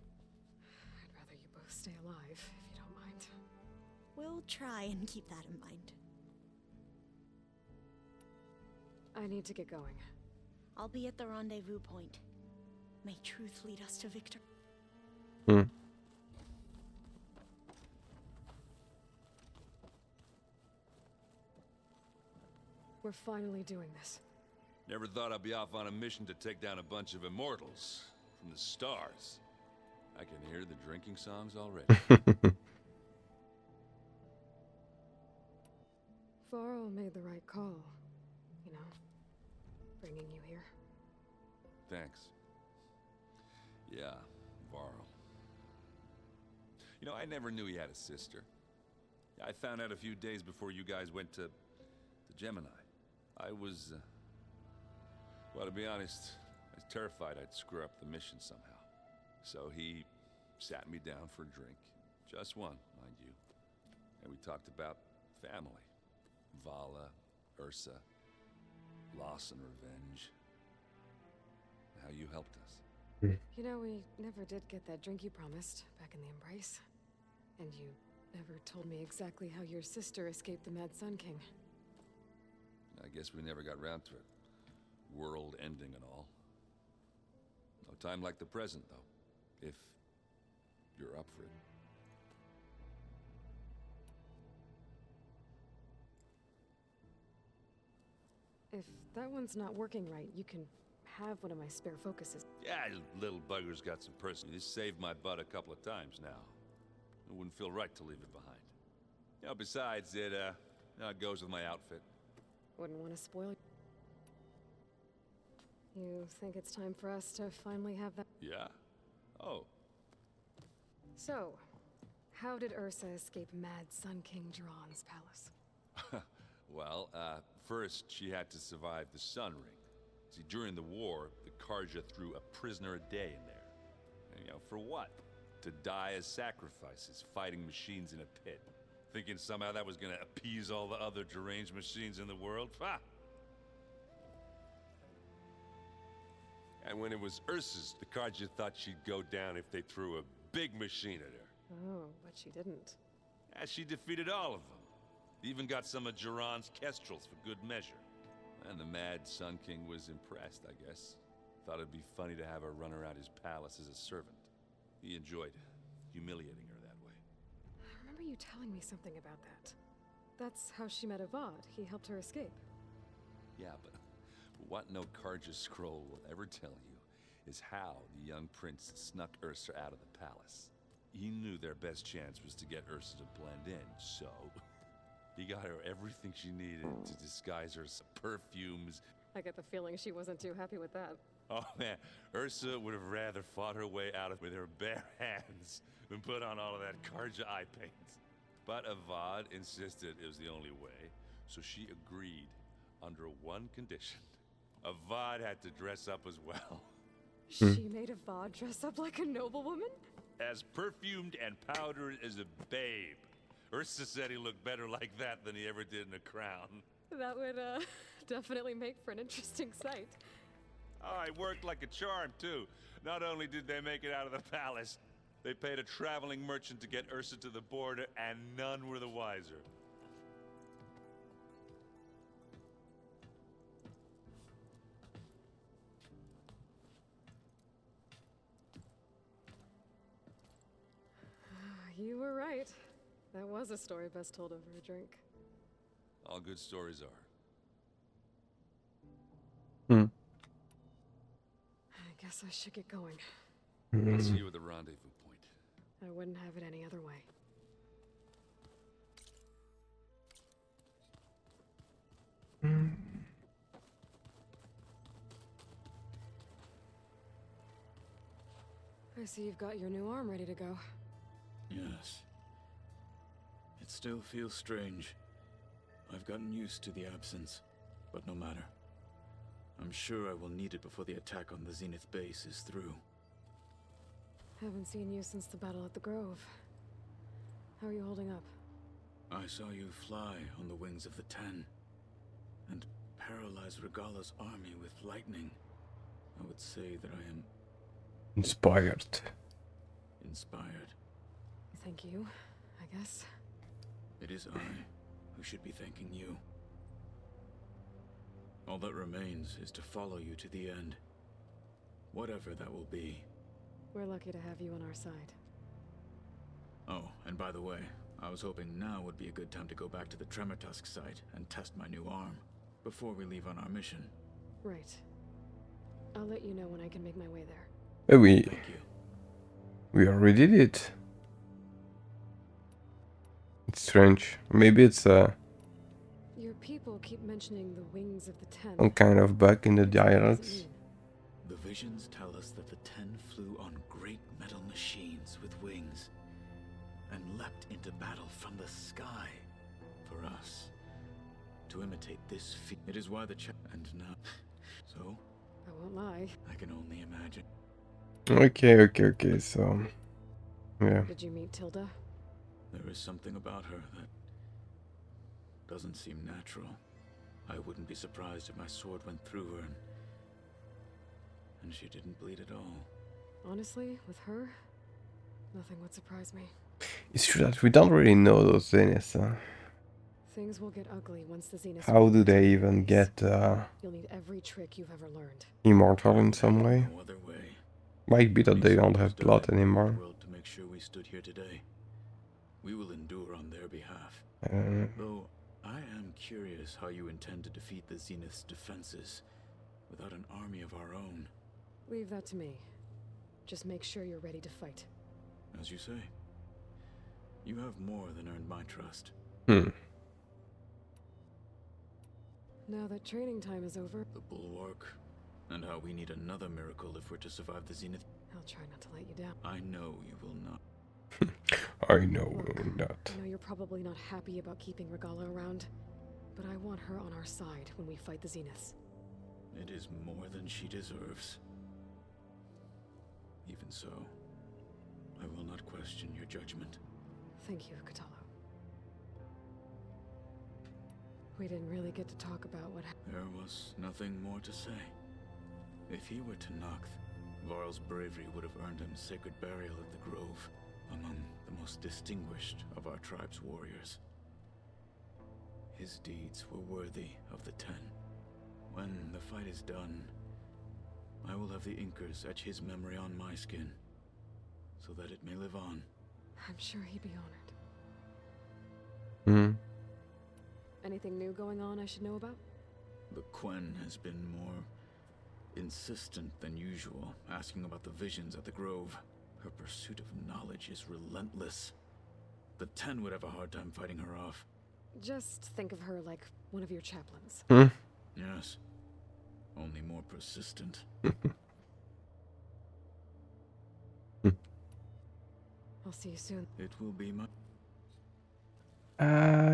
I'd rather you both stay alive, if you don't mind. We'll try and keep that in mind. I need to get going. I'll be at the rendezvous point. May truth lead us to victory. We're finally doing this. Never thought I'd be off on a mission to take down a bunch of immortals from the stars. I can hear the drinking songs already. Varl made the right call. You know, bringing you here. Thanks. Yeah, Varl. You know, I never knew he had a sister. I found out a few days before you guys went to Gemini. I was, well, to be honest, I was terrified I'd screw up the mission somehow. So he sat me down for a drink. Just one, mind you. And we talked about family. Vala, Ursa, loss and revenge. How you helped us. You know, we never did get that drink you promised back in the Embrace. And you never told me exactly how your sister escaped the Mad Sun King. I guess we never got round to it. World ending and all. No time like the present, though. If you're up for it. If that one's not working right, you can have one of my spare focuses. Yeah, little bugger's got some person. This saved my butt a couple of times now. It wouldn't feel right to leave it behind. You know, besides, it goes with my outfit. Wouldn't want to spoil. You think it's time for us to finally have that? Yeah? Oh. So, how did Ursa escape Mad Sun King Jiran's palace? Well, first she had to survive the Sun Ring. See, during the war, the Karja threw a prisoner a day in there. And, you know, for what? To die as sacrifices, fighting machines in a pit. Thinking somehow that was gonna appease all the other deranged machines in the world? Ha! And when it was Ursa's, the Karja thought she'd go down if they threw a big machine at her. Oh, but she didn't. And she defeated all of them. Even got some of Jiran's kestrels for good measure. And the Mad Sun King was impressed, I guess. Thought it'd be funny to have her run around his palace as a servant. He enjoyed humiliating her that way. I remember you telling me something about that. That's how she met Avad. He helped her escape. Yeah, but what no Karja scroll will ever tell you is how the young prince snuck Ursa out of the palace. He knew their best chance was to get Ursa to blend in, so he got her everything she needed to disguise her perfumes. I get the feeling she wasn't too happy with that. Oh man, Ursa would have rather fought her way out of it with her bare hands than put on all of that Karja eye paint. But Avad insisted it was the only way, so she agreed under one condition. Avad had to dress up as well. She made Avad dress up like a noblewoman? As perfumed and powdered as a babe. Ursa said he looked better like that than he ever did in a crown. That would, definitely make for an interesting sight. Oh, it worked like a charm, too. Not only did they make it out of the palace, they paid a traveling merchant to get Ursa to the border, and none were the wiser. You were right. That was a story best told over a drink. All good stories are. Hmm. I guess I should get going. I'll see you at the rendezvous point. I wouldn't have it any other way. I see you've got your new arm ready to go. Yes. It still feels strange. I've gotten used to the absence, but no matter. I'm sure I will need it before the attack on the Zenith base is through. Haven't seen you since the battle at the Grove. How are you holding up? I saw you fly on the wings of the Ten, and paralyze Regala's army with lightning. I would say that I am... Inspired. Inspired. Thank you, I guess. It is I who should be thanking you. All that remains is to follow you to the end. Whatever that will be. We're lucky to have you on our side. Oh, and by the way, I was hoping now would be a good time to go back to the Tremortusk site and test my new arm, before we leave on our mission. Right. I'll let you know when I can make my way there. We already did it. It's strange. Maybe it's Your people keep mentioning the wings of the Ten. some kind of bug in the dialogues. The visions tell us that the Ten flew on great metal machines with wings, and leapt into battle from the sky. For us, to imitate this feat. It is why the and now... So? I won't lie. I can only imagine. Okay, so... Yeah. Did you meet Tilda? There is something about her that doesn't seem natural. I wouldn't be surprised if my sword went through her and she didn't bleed at all. Honestly, with her, nothing would surprise me. It's true that we don't really know those Zeniths. Things will get ugly once the Zenith. How do they even get You'll need every trick you've ever learned. immortal in some way? No other way. Might be that they don't have blood anymore. To make sure we stood here today. We will endure on their behalf. Though I am curious how you intend to defeat the Zenith's defenses without an army of our own. Leave that to me. Just make sure you're ready to fight. As you say. You have more than earned my trust. Now that training time is over, The Bulwark, and how we need another miracle if we're to survive the Zenith. I'll try not to let you down. I know you will not. I know we're not. I know you're probably not happy about keeping Regala around, but I want her on our side when we fight the Zeniths. It is more than she deserves. Even so, I will not question your judgment. Thank you, Kotallo. We didn't really get to talk about what happened. There was nothing more to say. If he were to Noct, Varl's bravery would have earned him sacred burial at the Grove, among the most distinguished of our tribe's warriors. His deeds were worthy of the Ten. When the fight is done, I will have the Inkers etch his memory on my skin, so that it may live on. I'm sure he'd be honored. Hmm. Anything new going on I should know about? The Quen has been more insistent than usual, asking about the visions at the Grove. Her pursuit of knowledge is relentless. The Ten would have a hard time fighting her off. Just think of her like one of your chaplains. Yes. Only more persistent. I'll see you soon. It will be my...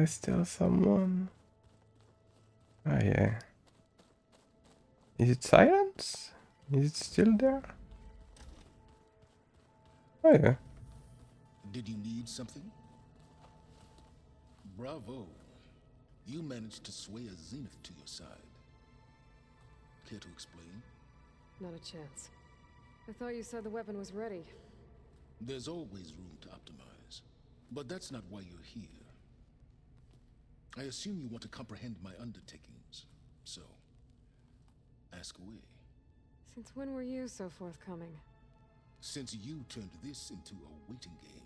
Still someone. Oh yeah. Is it silence? Is it still there? Oh yeah. Did you need something? Bravo. You managed to sway a Zenith to your side. Care to explain? Not a chance. I thought you said the weapon was ready. There's always room to optimize. But that's not why you're here. I assume you want to comprehend my undertakings. So, ask away. Since when were you so forthcoming? Since you turned this into a waiting game.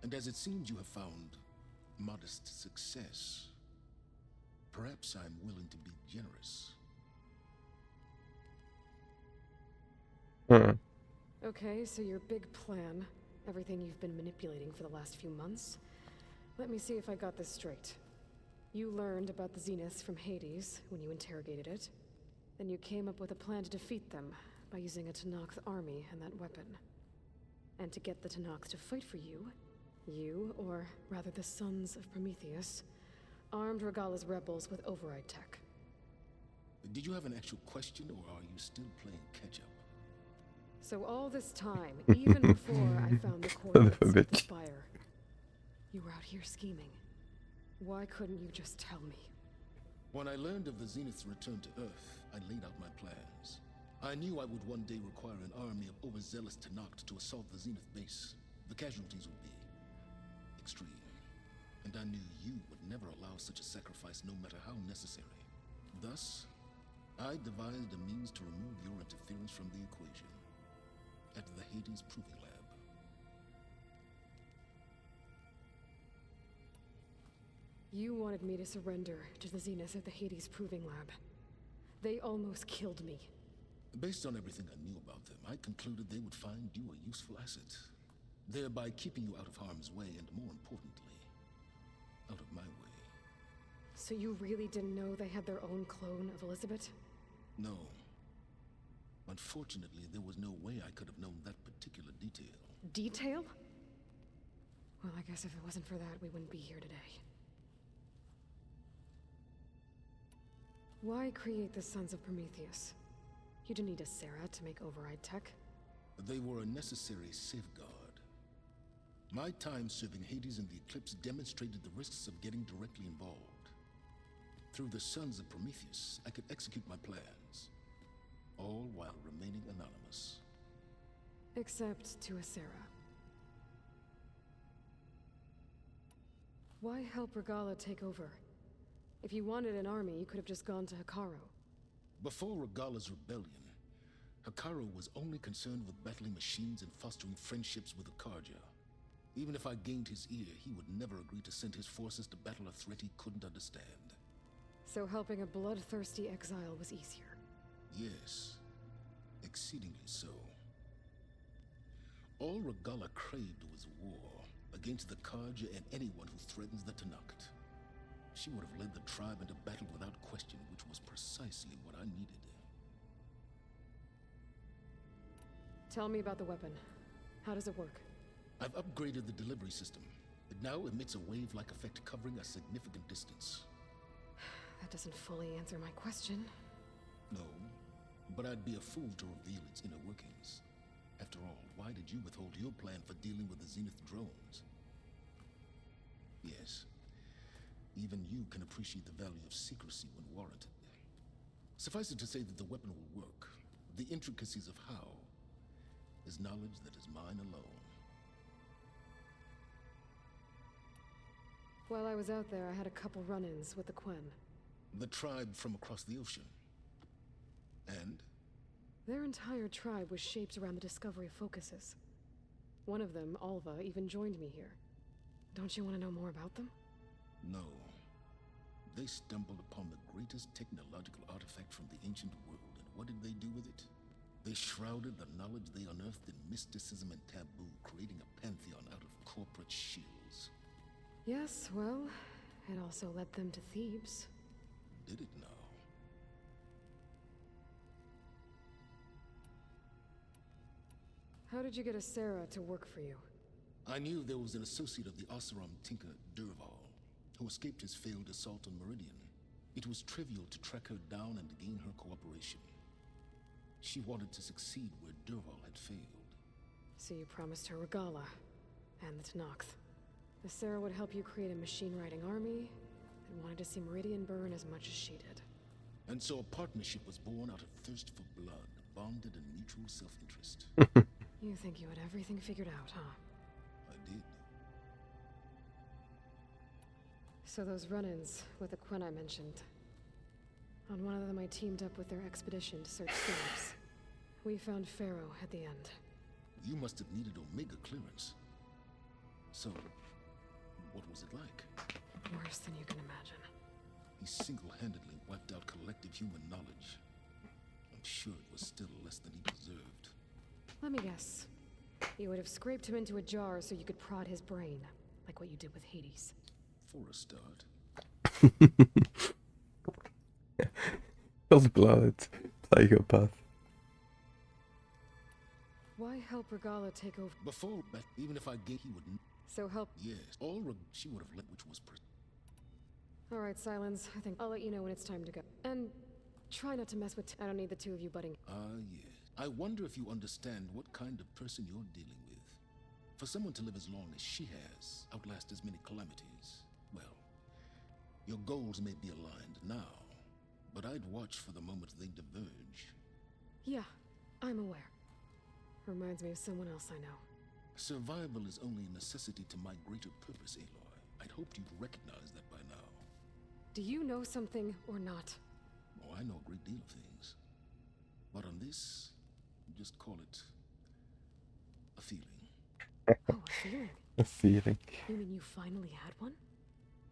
And as it seems you have found modest success, perhaps I'm willing to be generous. Okay, so your big plan, everything you've been manipulating for the last few months. Let me see if I got this straight. You learned about the Zeniths from Hades when you interrogated it. Then you came up with a plan to defeat them by using a Tenakth army and that weapon. And to get the Tenakth to fight for you, or rather the Sons of Prometheus, armed Regalla's rebels with override tech. Did you have an actual question, or are you still playing catch-up? So all this time, even before I found the coordinates of the spire, you were out here scheming. Why couldn't you just tell me? When I learned of the Zenith's return to Earth, I laid out my plans. I knew I would one day require an army of overzealous Tenakth to assault the Zenith base. The casualties would be extreme. And I knew you would never allow such a sacrifice, no matter how necessary. Thus, I devised a means to remove your interference from the equation. At the Hades Proving Lab. You wanted me to surrender to the Zeniths at the Hades Proving Lab. They almost killed me. Based on everything I knew about them, I concluded they would find you a useful asset, thereby keeping you out of harm's way and, more importantly, out of my way. So you really didn't know they had their own clone of Elizabeth? No. Unfortunately, there was no way I could have known that particular detail. Detail? Well, I guess if it wasn't for that, we wouldn't be here today. Why create the Sons of Prometheus? You didn't need a Sarah to make override tech. They were a necessary safeguard. My time serving Hades in the Eclipse demonstrated the risks of getting directly involved. Through the Sons of Prometheus, I could execute my plans. All while remaining anonymous. Except to a Sarah. Why help Regalla take over? If you wanted an army, you could have just gone to Hekarro. Before Regalla's rebellion, Hekarro was only concerned with battling machines and fostering friendships with Akarja. Even if I gained his ear, he would never agree to send his forces to battle a threat he couldn't understand. So helping a bloodthirsty exile was easier. Yes, exceedingly so. All Regalla craved was war against the Karja and anyone who threatens the Tenakth. She would have led the tribe into battle without question, which was precisely what I needed. Tell me about the weapon. How does it work? I've upgraded the delivery system. It now emits a wave-like effect covering a significant distance. That doesn't fully answer my question. No. But I'd be a fool to reveal its inner workings. After all, why did you withhold your plan for dealing with the Zenith drones? Yes. Even you can appreciate the value of secrecy when warranted. Suffice it to say that the weapon will work. The intricacies of how is knowledge that is mine alone. While I was out there, I had a couple run-ins with the Quen. The tribe from across the ocean. And? Their entire tribe was shaped around the discovery of focuses. One of them, Alva, even joined me here. Don't you want to know more about them? No. They stumbled upon the greatest technological artifact from the ancient world, and what did they do with it? They shrouded the knowledge they unearthed in mysticism and taboo, creating a pantheon out of corporate shields. Yes, well, it also led them to Thebes. Did it now? How did you get a Sarah to work for you? I knew there was an associate of the Oseram tinker, Dervahl, who escaped his failed assault on Meridian. It was trivial to track her down and gain her cooperation. She wanted to succeed where Dervahl had failed. So you promised her Regalla, and the Tenakth. The Sarah would help you create a machine-riding army, and wanted to see Meridian burn as much as she did. And so a partnership was born out of thirst for blood, bonded in mutual self-interest. You think you had everything figured out, huh? I did. So those run-ins with the Quen I mentioned. On one of them I teamed up with their expedition to search Thebes. We found Pharaoh at the end. You must have needed Omega clearance. So, what was it like? Worse than you can imagine. He single-handedly wiped out collective human knowledge. I'm sure it was still less than he deserved. Let me guess. You would have scraped him into a jar so you could prod his brain, like what you did with Hades. For a start. Cold-blooded psychopath. Why help Regala take over? Before, but even if I gave, he wouldn't. So help. Yes, she would have let, which was. All right, Silence. I think I'll let you know when it's time to go. And try not to mess with. I don't need the two of you butting. Yes. I wonder if you understand what kind of person you're dealing with. For someone to live as long as she has, outlast as many calamities, well, your goals may be aligned now, but I'd watch for the moment they diverge. Yeah, I'm aware. Reminds me of someone else I know. Survival is only a necessity to my greater purpose, Aloy. I'd hoped you'd recognize that by now. Do you know something or not? Oh, I know a great deal of things. But on this, just call it a feeling. Oh, a feeling? A feeling. You mean you finally had one?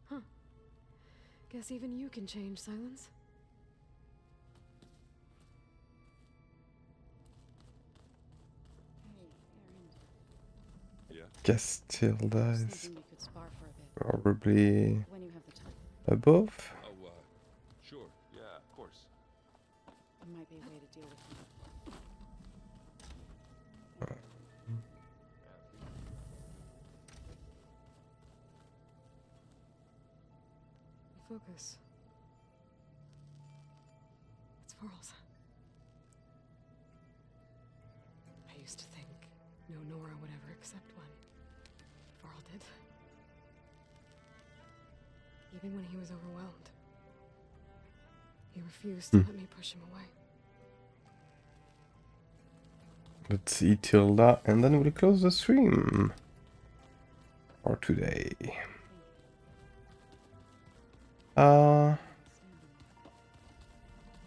Huh. Guess even you can change, Silence. Guess Tilda's You could spar for a bit. probably When you have the time. above. Oh, sure. Yeah, of course. It might be a way to deal with him. Focus. It's Varl's. I used to think no Nora would ever accept one. Varl did. Even when he was overwhelmed. He refused to let me push him away. Let's see Tilda, and then we'll close the stream for today.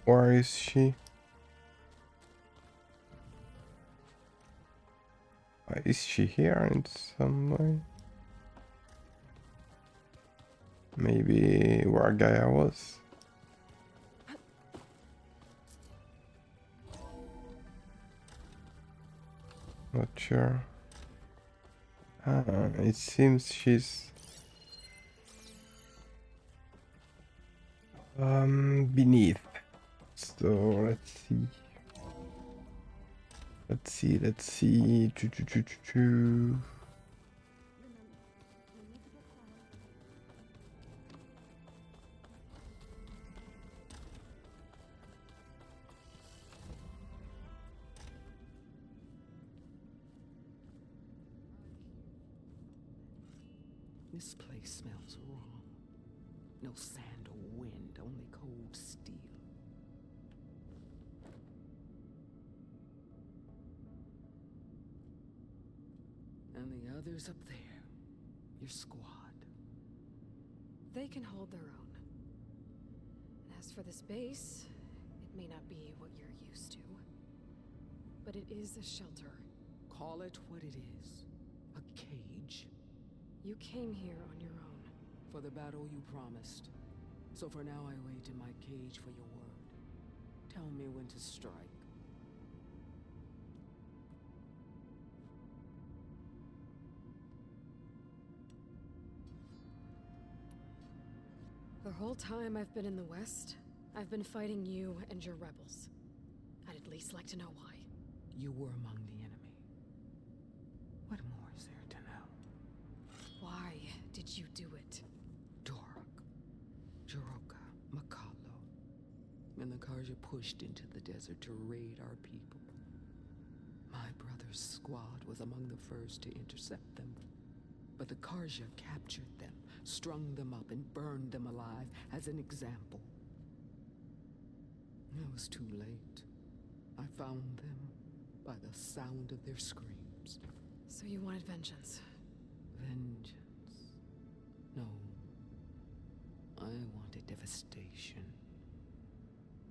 Where is she? Is she here in some way? Maybe where Gaia was? Not sure. It seems she's beneath. So let's see. Let's see. This place smells wrong. No sand or wind, only cold steel. And the others up there, your squad. They can hold their own. And as for this base, it may not be what you're used to. But it is a shelter. Call it what it is. A cage. You came here on your own. For the battle you promised. So for now I wait in my cage for your word. Tell me when to strike. The whole time I've been in the West, I've been fighting you and your rebels. I'd at least like to know why. You were among the enemy. What more is there to know? Why did you do it? Dorok, Jiroka, Makalo, and the Karja pushed into the desert to raid our people. My brother's squad was among the first to intercept them. But the Karja captured them, strung them up, and burned them alive as an example. It was too late. I found them by the sound of their screams. So you wanted vengeance? Vengeance? No. I wanted devastation.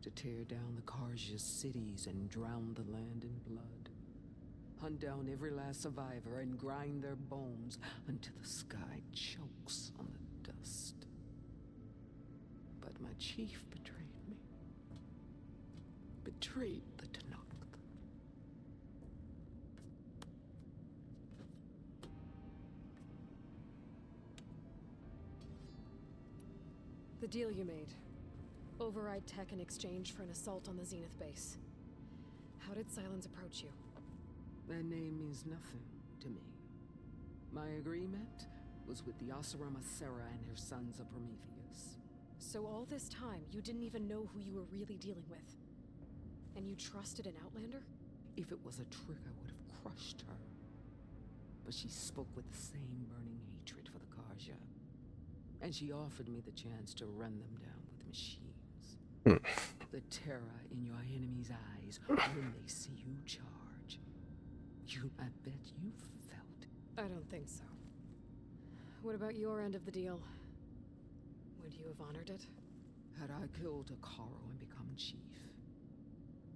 To tear down the Karja's cities and drown the land in blood. Hunt down every last survivor and grind their bones until the sky chokes on the dust. But my chief betrayed me. Betrayed the Tenakth. The deal you made. Override tech in exchange for an assault on the Zenith base. How did Sylens approach you? That name means nothing to me. My agreement was with the Oseram Asera and her sons of Prometheus. So all this time, you didn't even know who you were really dealing with? And you trusted an Outlander? If it was a trick, I would have crushed her. But she spoke with the same burning hatred for the Karja. And she offered me the chance to run them down with machines. The terror in your enemy's eyes when they see you charge. I bet you felt it. I don't think so. What about your end of the deal? Would you have honored it? Had I killed Hekarro and become chief,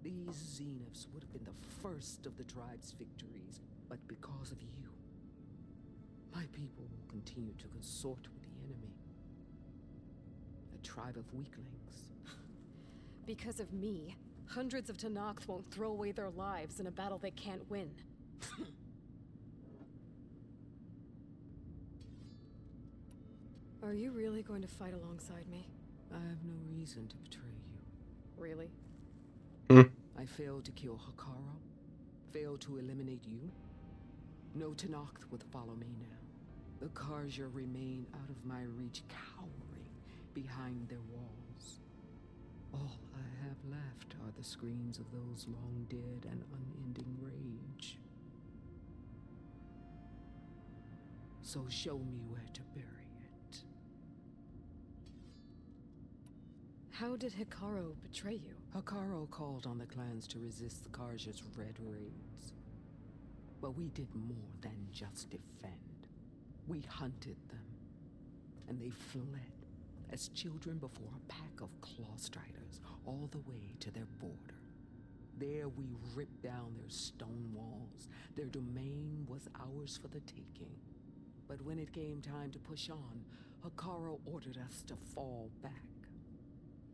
these Zeniths would have been the first of the tribe's victories. But because of you, my people will continue to consort with the enemy. A tribe of weaklings. Because of me, hundreds of Tenakth won't throw away their lives in a battle they can't win. Are you really going to fight alongside me? I have no reason to betray you. Really? I failed to kill Hekarro, failed to eliminate you. No Tenakth would follow me now. The Karja remain out of my reach, cowering behind their walls. All I have left are the screams of those long dead and unending rage. So show me where to bury it. How did Hekarro betray you? Hekarro called on the clans to resist the Karja's red raids. But we did more than just defend. We hunted them, and they fled as children before a pack of claw striders all the way to their border. There we ripped down their stone walls. Their domain was ours for the taking. But when it came time to push on, Hekarro ordered us to fall back.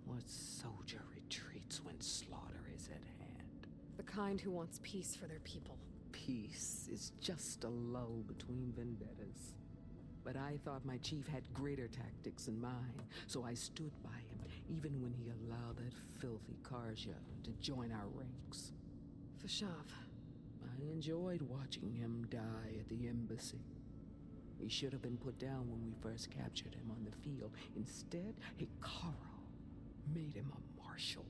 What soldier retreats when slaughter is at hand? The kind who wants peace for their people. Peace is just a lull between vendettas. But I thought my chief had greater tactics in mind, so I stood by him, even when he allowed that filthy Karja to join our ranks. Fashav. I enjoyed watching him die at the embassy. He should have been put down when we first captured him on the field. Instead, Hekarro made him a marshal.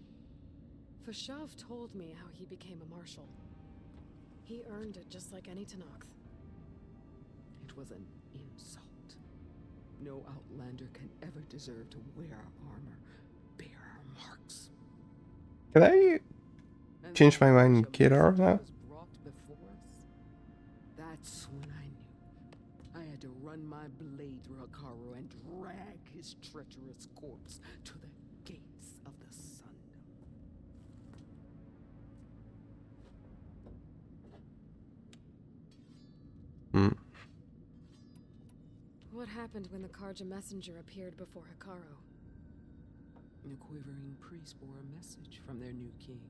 Fashav told me how he became a marshal. He earned it just like any Tenakth. It was an insult. No Outlander can ever deserve to wear our armor, bear our marks. Can I change my mind and get her now? That's when I knew. I had to run my blade through Hekarro and drag his treacherous corpse to the gates of the Sundom. What happened when the Karja messenger appeared before Hekarro? The quivering priest bore a message from their new king.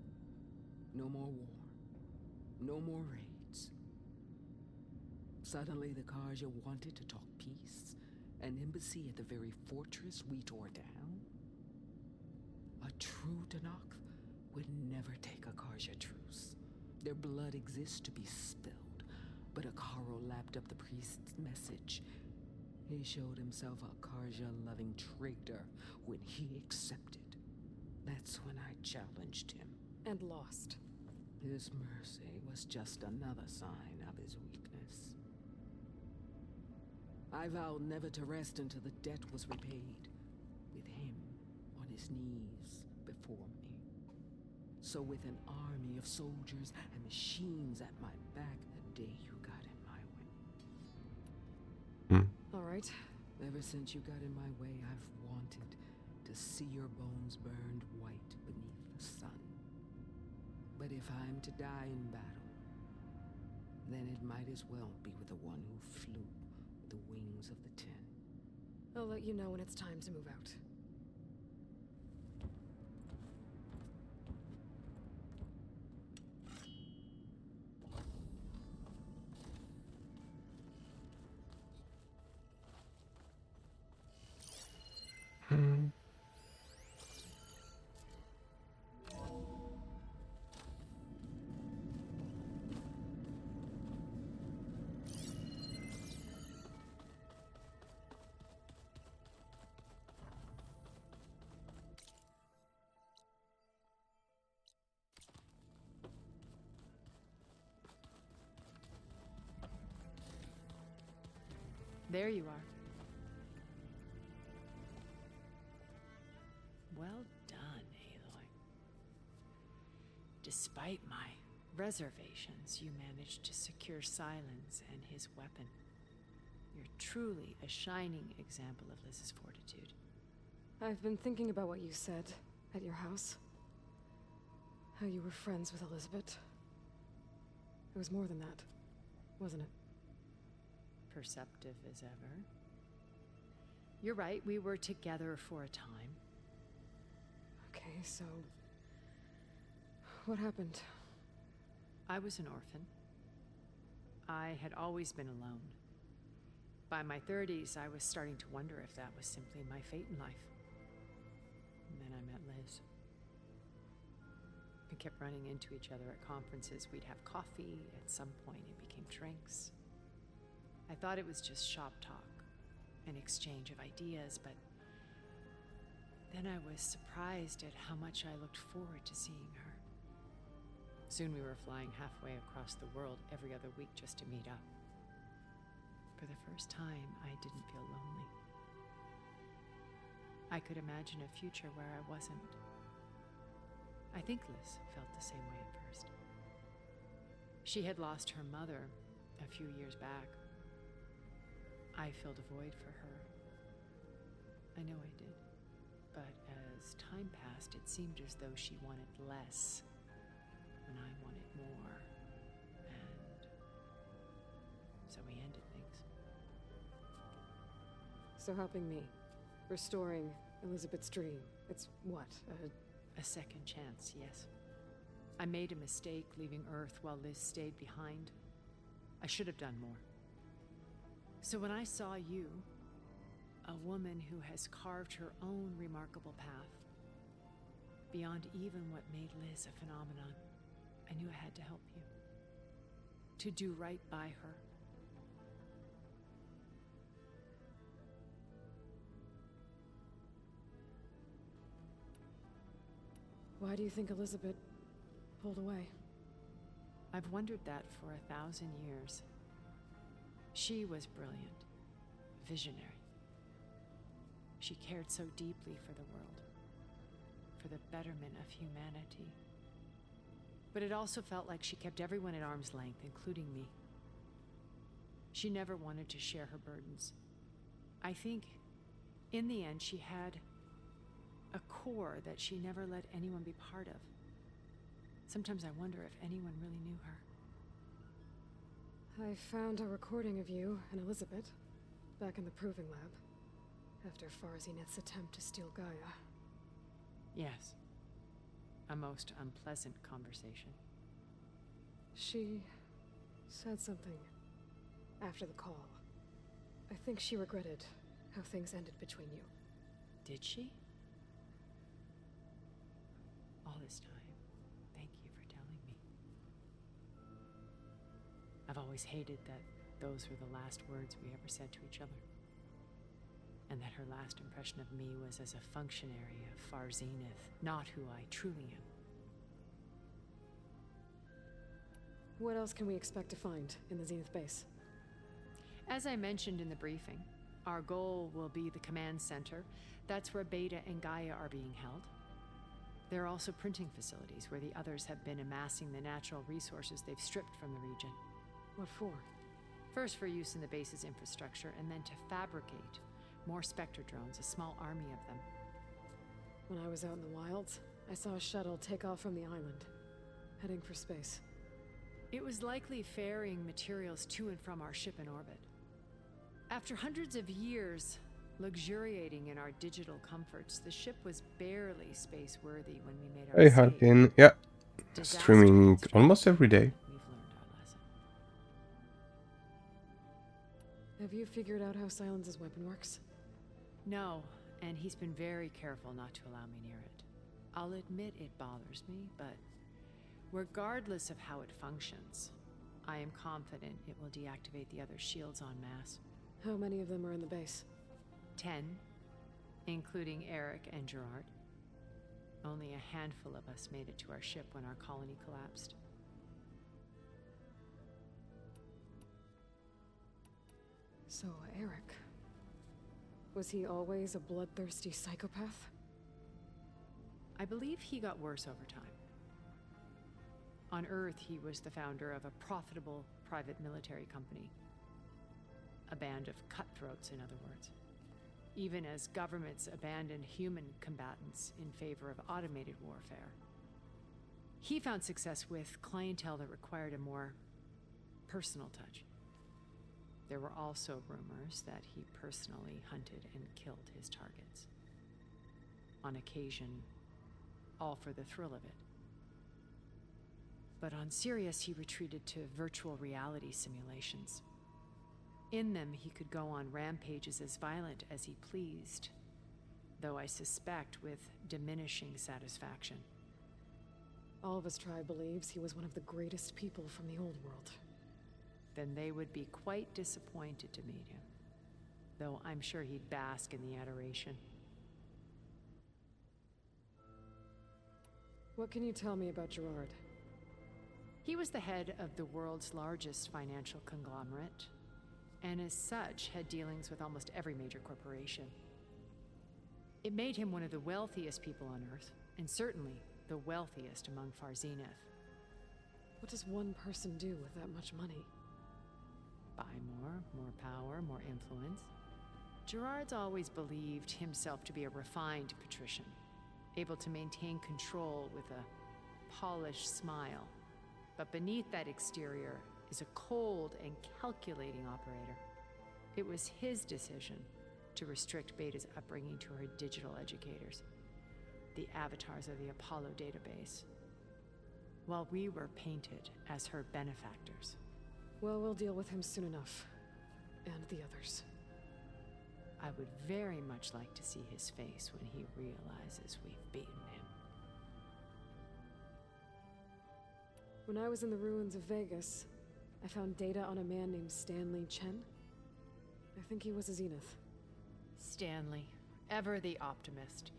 No more war. No more raids. Suddenly the Karja wanted to talk peace. An embassy at the very fortress we tore down? A true Tenakth would never take a Karja truce. Their blood exists to be spilled, but Hekarro lapped up the priest's message. He showed himself a Karja-loving traitor when he accepted. That's when I challenged him. And lost. His mercy was just another sign of his weakness. I vowed never to rest until the debt was repaid, with him on his knees before me. So with an army of soldiers and machines at my back, the day you got in my way. All right. Ever since you got in my way, I've wanted to see your bones burned white beneath the sun. But if I'm to die in battle, then it might as well be with the one who flew with the wings of the Ten. I'll let you know when it's time to move out. There you are. Well done, Aloy. Despite my reservations, you managed to secure Silence and his weapon. You're truly a shining example of Liz's fortitude. I've been thinking about what you said at your house. How you were friends with Elizabeth. It was more than that, wasn't it? Perceptive as ever. You're right, we were together for a time. Okay, so... what happened? I was an orphan. I had always been alone. By my 30s, I was starting to wonder if that was simply my fate in life. And then I met Liz. We kept running into each other at conferences. We'd have coffee. At some point, it became drinks. I thought it was just shop talk, an exchange of ideas, but then I was surprised at how much I looked forward to seeing her. Soon we were flying halfway across the world every other week just to meet up. For the first time, I didn't feel lonely. I could imagine a future where I wasn't. I think Liz felt the same way at first. She had lost her mother a few years back. I filled a void for her. I know I did. But as time passed, it seemed as though she wanted less, and I wanted more. And so we ended things. So helping me. Restoring Elizabeth's dream. It's what? A second chance, yes. I made a mistake leaving Earth while Liz stayed behind. I should have done more. So when I saw you, a woman who has carved her own remarkable path, beyond even what made Liz a phenomenon, I knew I had to help you. To do right by her. Why do you think Elizabeth pulled away? I've wondered that for 1,000 years. She was brilliant, visionary. She cared so deeply for the world, for the betterment of humanity. But it also felt like she kept everyone at arm's length, including me. She never wanted to share her burdens. I think, in the end, she had a core that she never let anyone be part of. Sometimes I wonder if anyone really knew her. I found a recording of you and Elizabeth back in the Proving Lab after Farzineth's attempt to steal Gaia. Yes. A most unpleasant conversation. She said something after the call. I think she regretted how things ended between you. Did she? All this time, thank you for telling me. I've always hated that those were the last words we ever said to each other. And that her last impression of me was as a functionary of Far Zenith, not who I truly am. What else can we expect to find in the Zenith base? As I mentioned in the briefing, our goal will be the command center. That's where Beta and Gaia are being held. There are also printing facilities where the others have been amassing the natural resources they've stripped from the region. What for? First for use in the base's infrastructure, and then to fabricate more Spectre drones, a small army of them. When I was out in the wilds, I saw a shuttle take off from the island, heading for space. It was likely ferrying materials to and from our ship in orbit. After hundreds of years luxuriating in our digital comforts, the ship was barely space-worthy when we made our Hey, escape. Harkin. Yeah. Disaster Streaming almost every day. We've learned our lesson. Have you figured out how Silence's weapon works? No, and he's been very careful not to allow me near it. I'll admit it bothers me, but regardless of how it functions, I am confident it will deactivate the other shields en masse. How many of them are in the base? 10, including Eric and Gerard. Only a handful of us made it to our ship when our colony collapsed. So, Eric. Was he always a bloodthirsty psychopath? I believe he got worse over time. On Earth, he was the founder of a profitable private military company. A band of cutthroats, in other words. Even as governments abandoned human combatants in favor of automated warfare. He found success with clientele that required a more personal touch. There were also rumors that he personally hunted and killed his targets. On occasion, all for the thrill of it. But on Sirius, he retreated to virtual reality simulations. In them, he could go on rampages as violent as he pleased, though I suspect with diminishing satisfaction. All of his tribe believes he was one of the greatest people from the old world. Then they would be quite disappointed to meet him, though I'm sure he'd bask in the adoration. What can you tell me about Gerard? He was the head of the world's largest financial conglomerate, and as such had dealings with almost every major corporation. It made him one of the wealthiest people on Earth, and certainly the wealthiest among Far Zenith. What does one person do with that much money? Buy more power, more influence. Gerard's always believed himself to be a refined patrician, able to maintain control with a polished smile. But beneath that exterior is a cold and calculating operator. It was his decision to restrict Beta's upbringing to her digital educators, the avatars of the Apollo database, while we were painted as her benefactors. Well, we'll deal with him soon enough. And the others. I would very much like to see his face when he realizes we've beaten him. When I was in the ruins of Vegas, I found data on a man named Stanley Chen. I think he was a Zenith. Stanley, ever the optimist.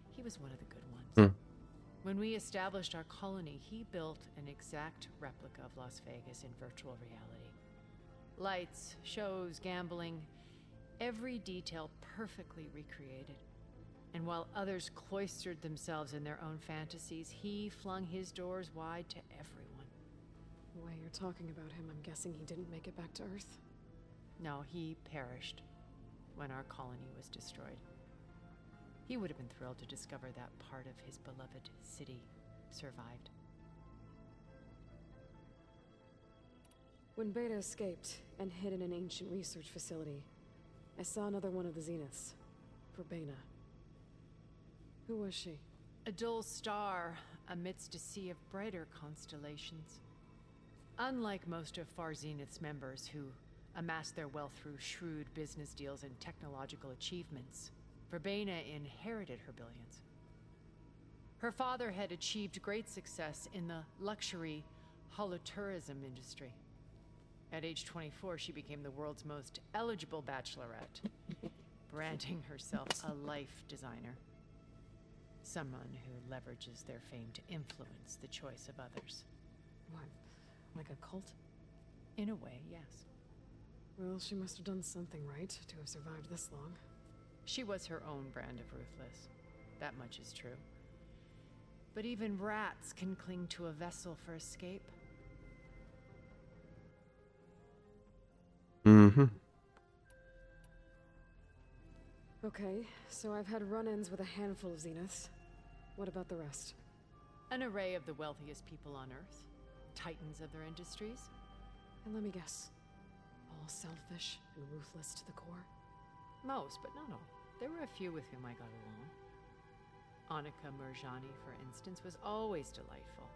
He was one of the good ones. When we established our colony, he built an exact replica of Las Vegas in virtual reality. Lights, shows, gambling, every detail perfectly recreated. And while others cloistered themselves in their own fantasies, he flung his doors wide to everyone. The way you're talking about him, I'm guessing he didn't make it back to Earth? No, he perished when our colony was destroyed. He would have been thrilled to discover that part of his beloved city survived. When Beta escaped and hid in an ancient research facility, I saw another one of the Zeniths, Verbena. Who was she? A dull star amidst a sea of brighter constellations. Unlike most of Far Zenith's members who amassed their wealth through shrewd business deals and technological achievements, Verbena inherited her billions. Her father had achieved great success in the luxury holotourism industry. At age 24, she became the world's most eligible bachelorette, branding herself a life designer. Someone who leverages their fame to influence the choice of others. What? Like a cult? In a way, yes. Well, she must have done something right to have survived this long. She was her own brand of ruthless. That much is true. But even rats can cling to a vessel for escape. Mm-hmm. Okay, so I've had run-ins with a handful of Zeniths. What about the rest? An array of the wealthiest people on Earth. Titans of their industries. And let me guess. All selfish and ruthless to the core? Most, but not all. There were a few with whom I got along. Annika Murjani, for instance, was always delightful.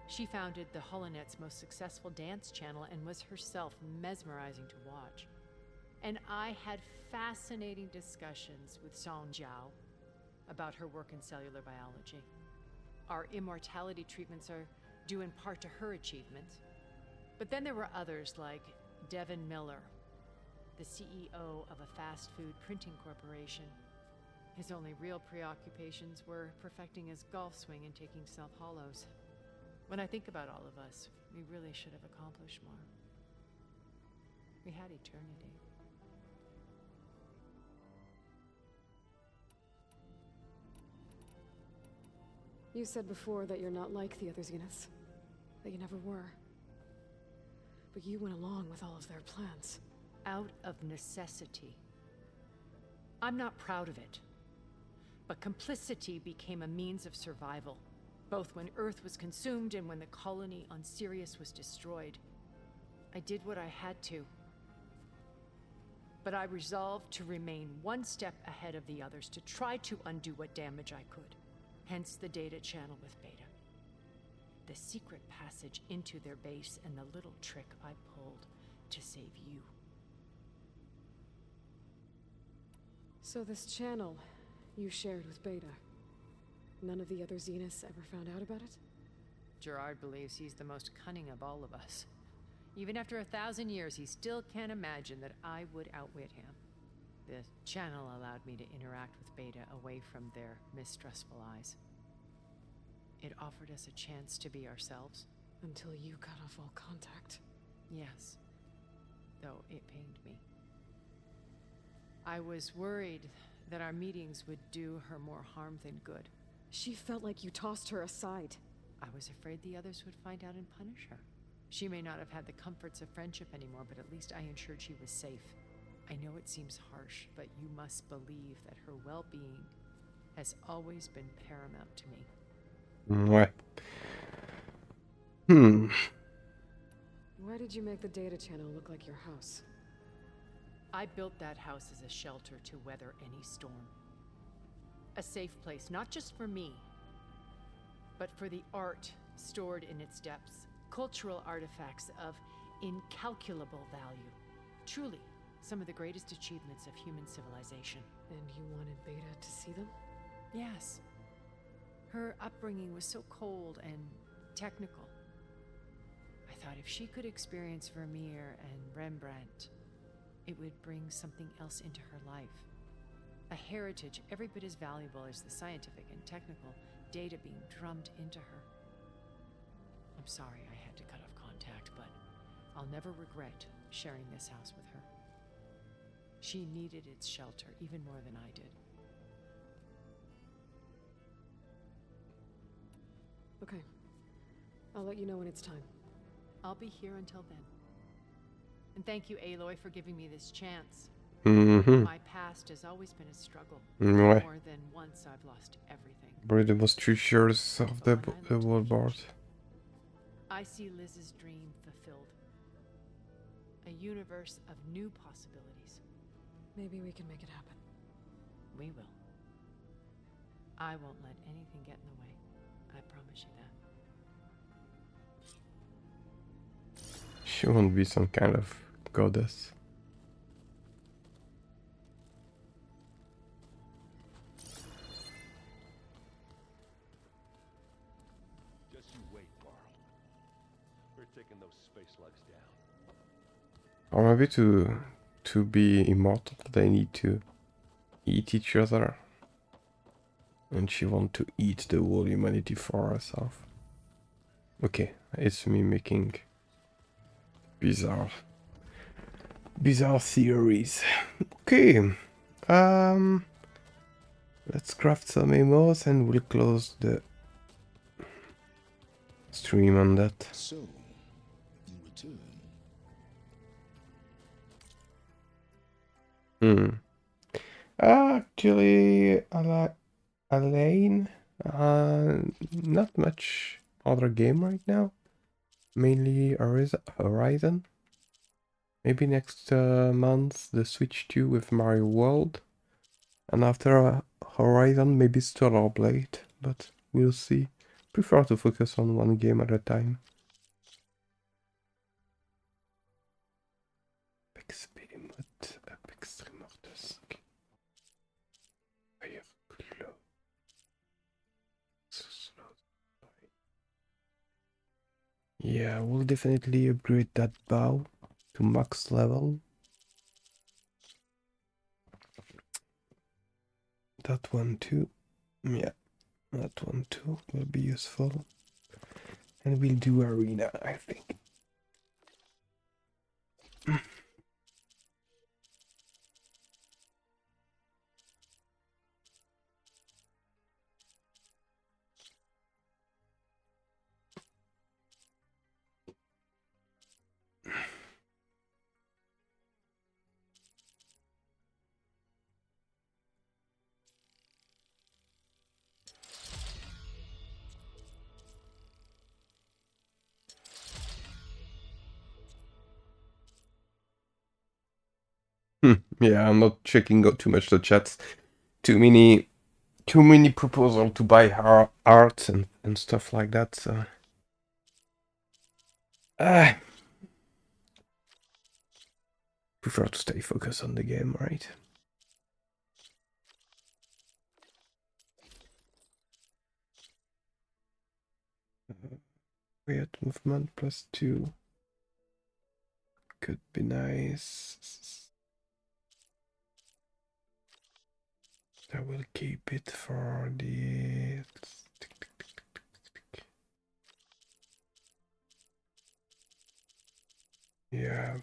She founded the Holonet's most successful dance channel and was herself mesmerizing to watch. And I had fascinating discussions with Song Jiao about her work in cellular biology. Our immortality treatments are due in part to her achievements. But then there were others like Devin Miller, the CEO of a fast food printing corporation. His only real preoccupations were perfecting his golf swing and taking self-hollows. When I think about all of us, we really should have accomplished more. We had eternity. You said before that you're not like the other Zeniths. That you never were. But you went along with all of their plans. Out of necessity. I'm not proud of it. But complicity became a means of survival, both when Earth was consumed and when the colony on Sirius was destroyed. I did what I had to. But I resolved to remain one step ahead of the others, to try to undo what damage I could. Hence the data channel with Beta. The secret passage into their base and the little trick I pulled to save you. So this channel you shared with Beta, none of the other Zeniths ever found out about it? Gerard believes he's the most cunning of all of us. Even after 1,000 years, he still can't imagine that I would outwit him. The channel allowed me to interact with Beta away from their mistrustful eyes. It offered us a chance to be ourselves. Until you cut off all contact. Yes. Though it pained me. I was worried that our meetings would do her more harm than good. She felt like you tossed her aside. I was afraid the others would find out and punish her. She may not have had the comforts of friendship anymore, but at least I ensured she was safe. I know it seems harsh, but you must believe that her well-being has always been paramount to me. Ouais. Why did you make the data channel look like your house? I built that house as a shelter to weather any storm. A safe place, not just for me, but for the art stored in its depths. Cultural artifacts of incalculable value. Truly, some of the greatest achievements of human civilization. And you wanted Beta to see them? Yes. Her upbringing was so cold and technical. I thought if she could experience Vermeer and Rembrandt, it would bring something else into her life. A heritage every bit as valuable as the scientific and technical data being drummed into her. I'm sorry I had to cut off contact, but I'll never regret sharing this house with her. She needed its shelter even more than I did. Okay. I'll let you know when it's time. I'll be here until then. And thank you, Aloy, for giving me this chance. My past has always been a struggle. Ouais. More than once I've lost everything. Probably the most treasures of the world board. I see Liz's dream fulfilled. A universe of new possibilities. Maybe we can make it happen. We will. I won't let anything get in the way. I promise you that. She won't be some kind of goddess. Just you wait, Varl. We're taking those space slugs down. Or maybe to be immortal, they need to eat each other. And she wants to eat the whole humanity for herself. Okay, it's me making bizarre Bizarre theories. Okay. Let's craft some emos and we'll close the stream on that. So, you return. Actually, Alain, not much other game right now. Mainly Horizon. Maybe next month the Switch 2 with Mario World. And after Horizon, maybe Stellar Blade. But we'll see. Prefer to focus on one game at a time. Apex Behemoth, Apex Stream of Dusk. Fire Claw. Yeah, we'll definitely upgrade that bow to max level. That one too. Yeah, that one too will be useful. And we'll do arena, I think. Yeah, I'm not checking out too much the chats. Too many proposals to buy art and stuff like that. So, prefer to stay focused on the game, right? Weird movement +2 could be nice. I will keep it for the... Yeah.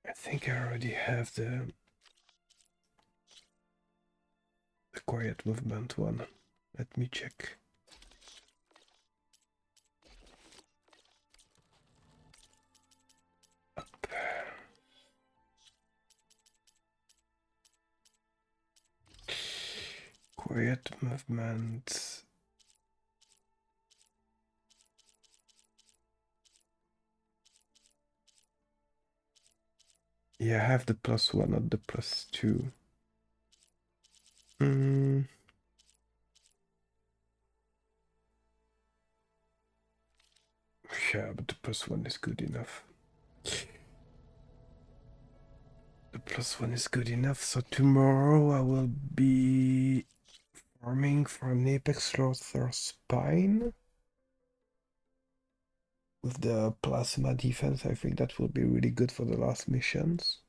I think I already have the quiet movement one. Let me check. Up. Quiet movement. Yeah, I have the +1, not the +2. Yeah, but the +1 is good enough. The +1 is good enough, so tomorrow I will be farming for an Apex Slaughter Spine. With the plasma defense, I think that will be really good for the last missions.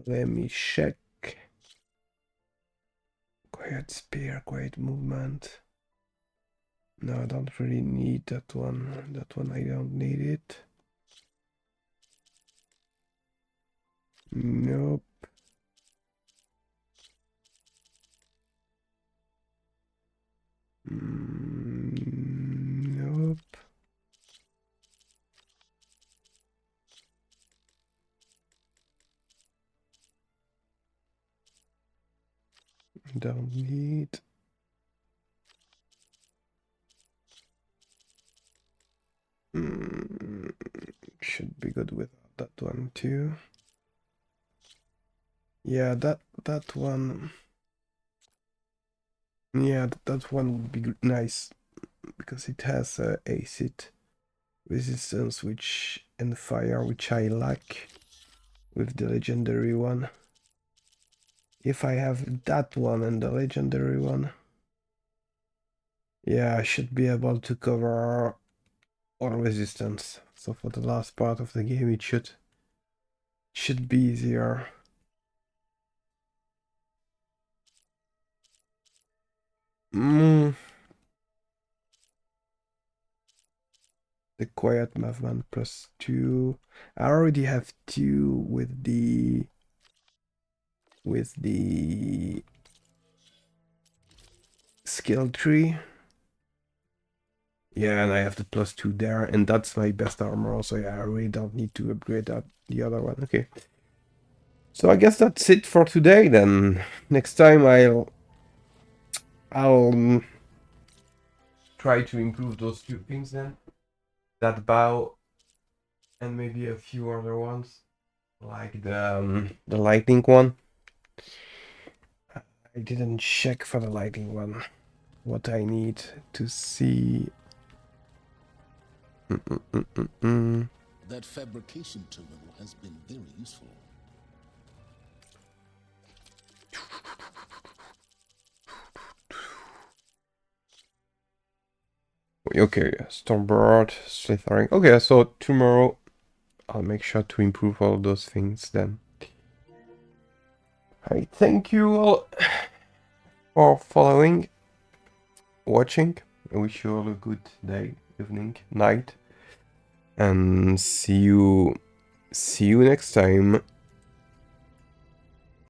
Let me check. Quiet spear, quiet movement. No, I don't really need that one. That one I don't need it. Nope. Nope. Don't need. Should be good with that one too. Yeah, that one. Yeah, that one would be nice because it has acid resistance, which and fire, which I lack with the legendary one. If I have that one and the legendary one, yeah, I should be able to cover all resistance. So for the last part of the game, it should be easier. the quiet movement +2. I already have 2 with the skill tree. Yeah, and I have the +2 there, and that's my best armor also. Yeah, I really don't need to upgrade that the other one. Okay. So I guess that's it for today then. Next time I'll try to improve those 2 things then. That bow and maybe a few other ones, like the lightning one. I didn't check for the lightning one what I need to see. That fabrication terminal has been very useful. Okay, Stormbird, Slithering. Okay, so tomorrow I'll make sure to improve all those things then. I thank you all for following, watching. I wish you all a good day, evening, night, and see you next time.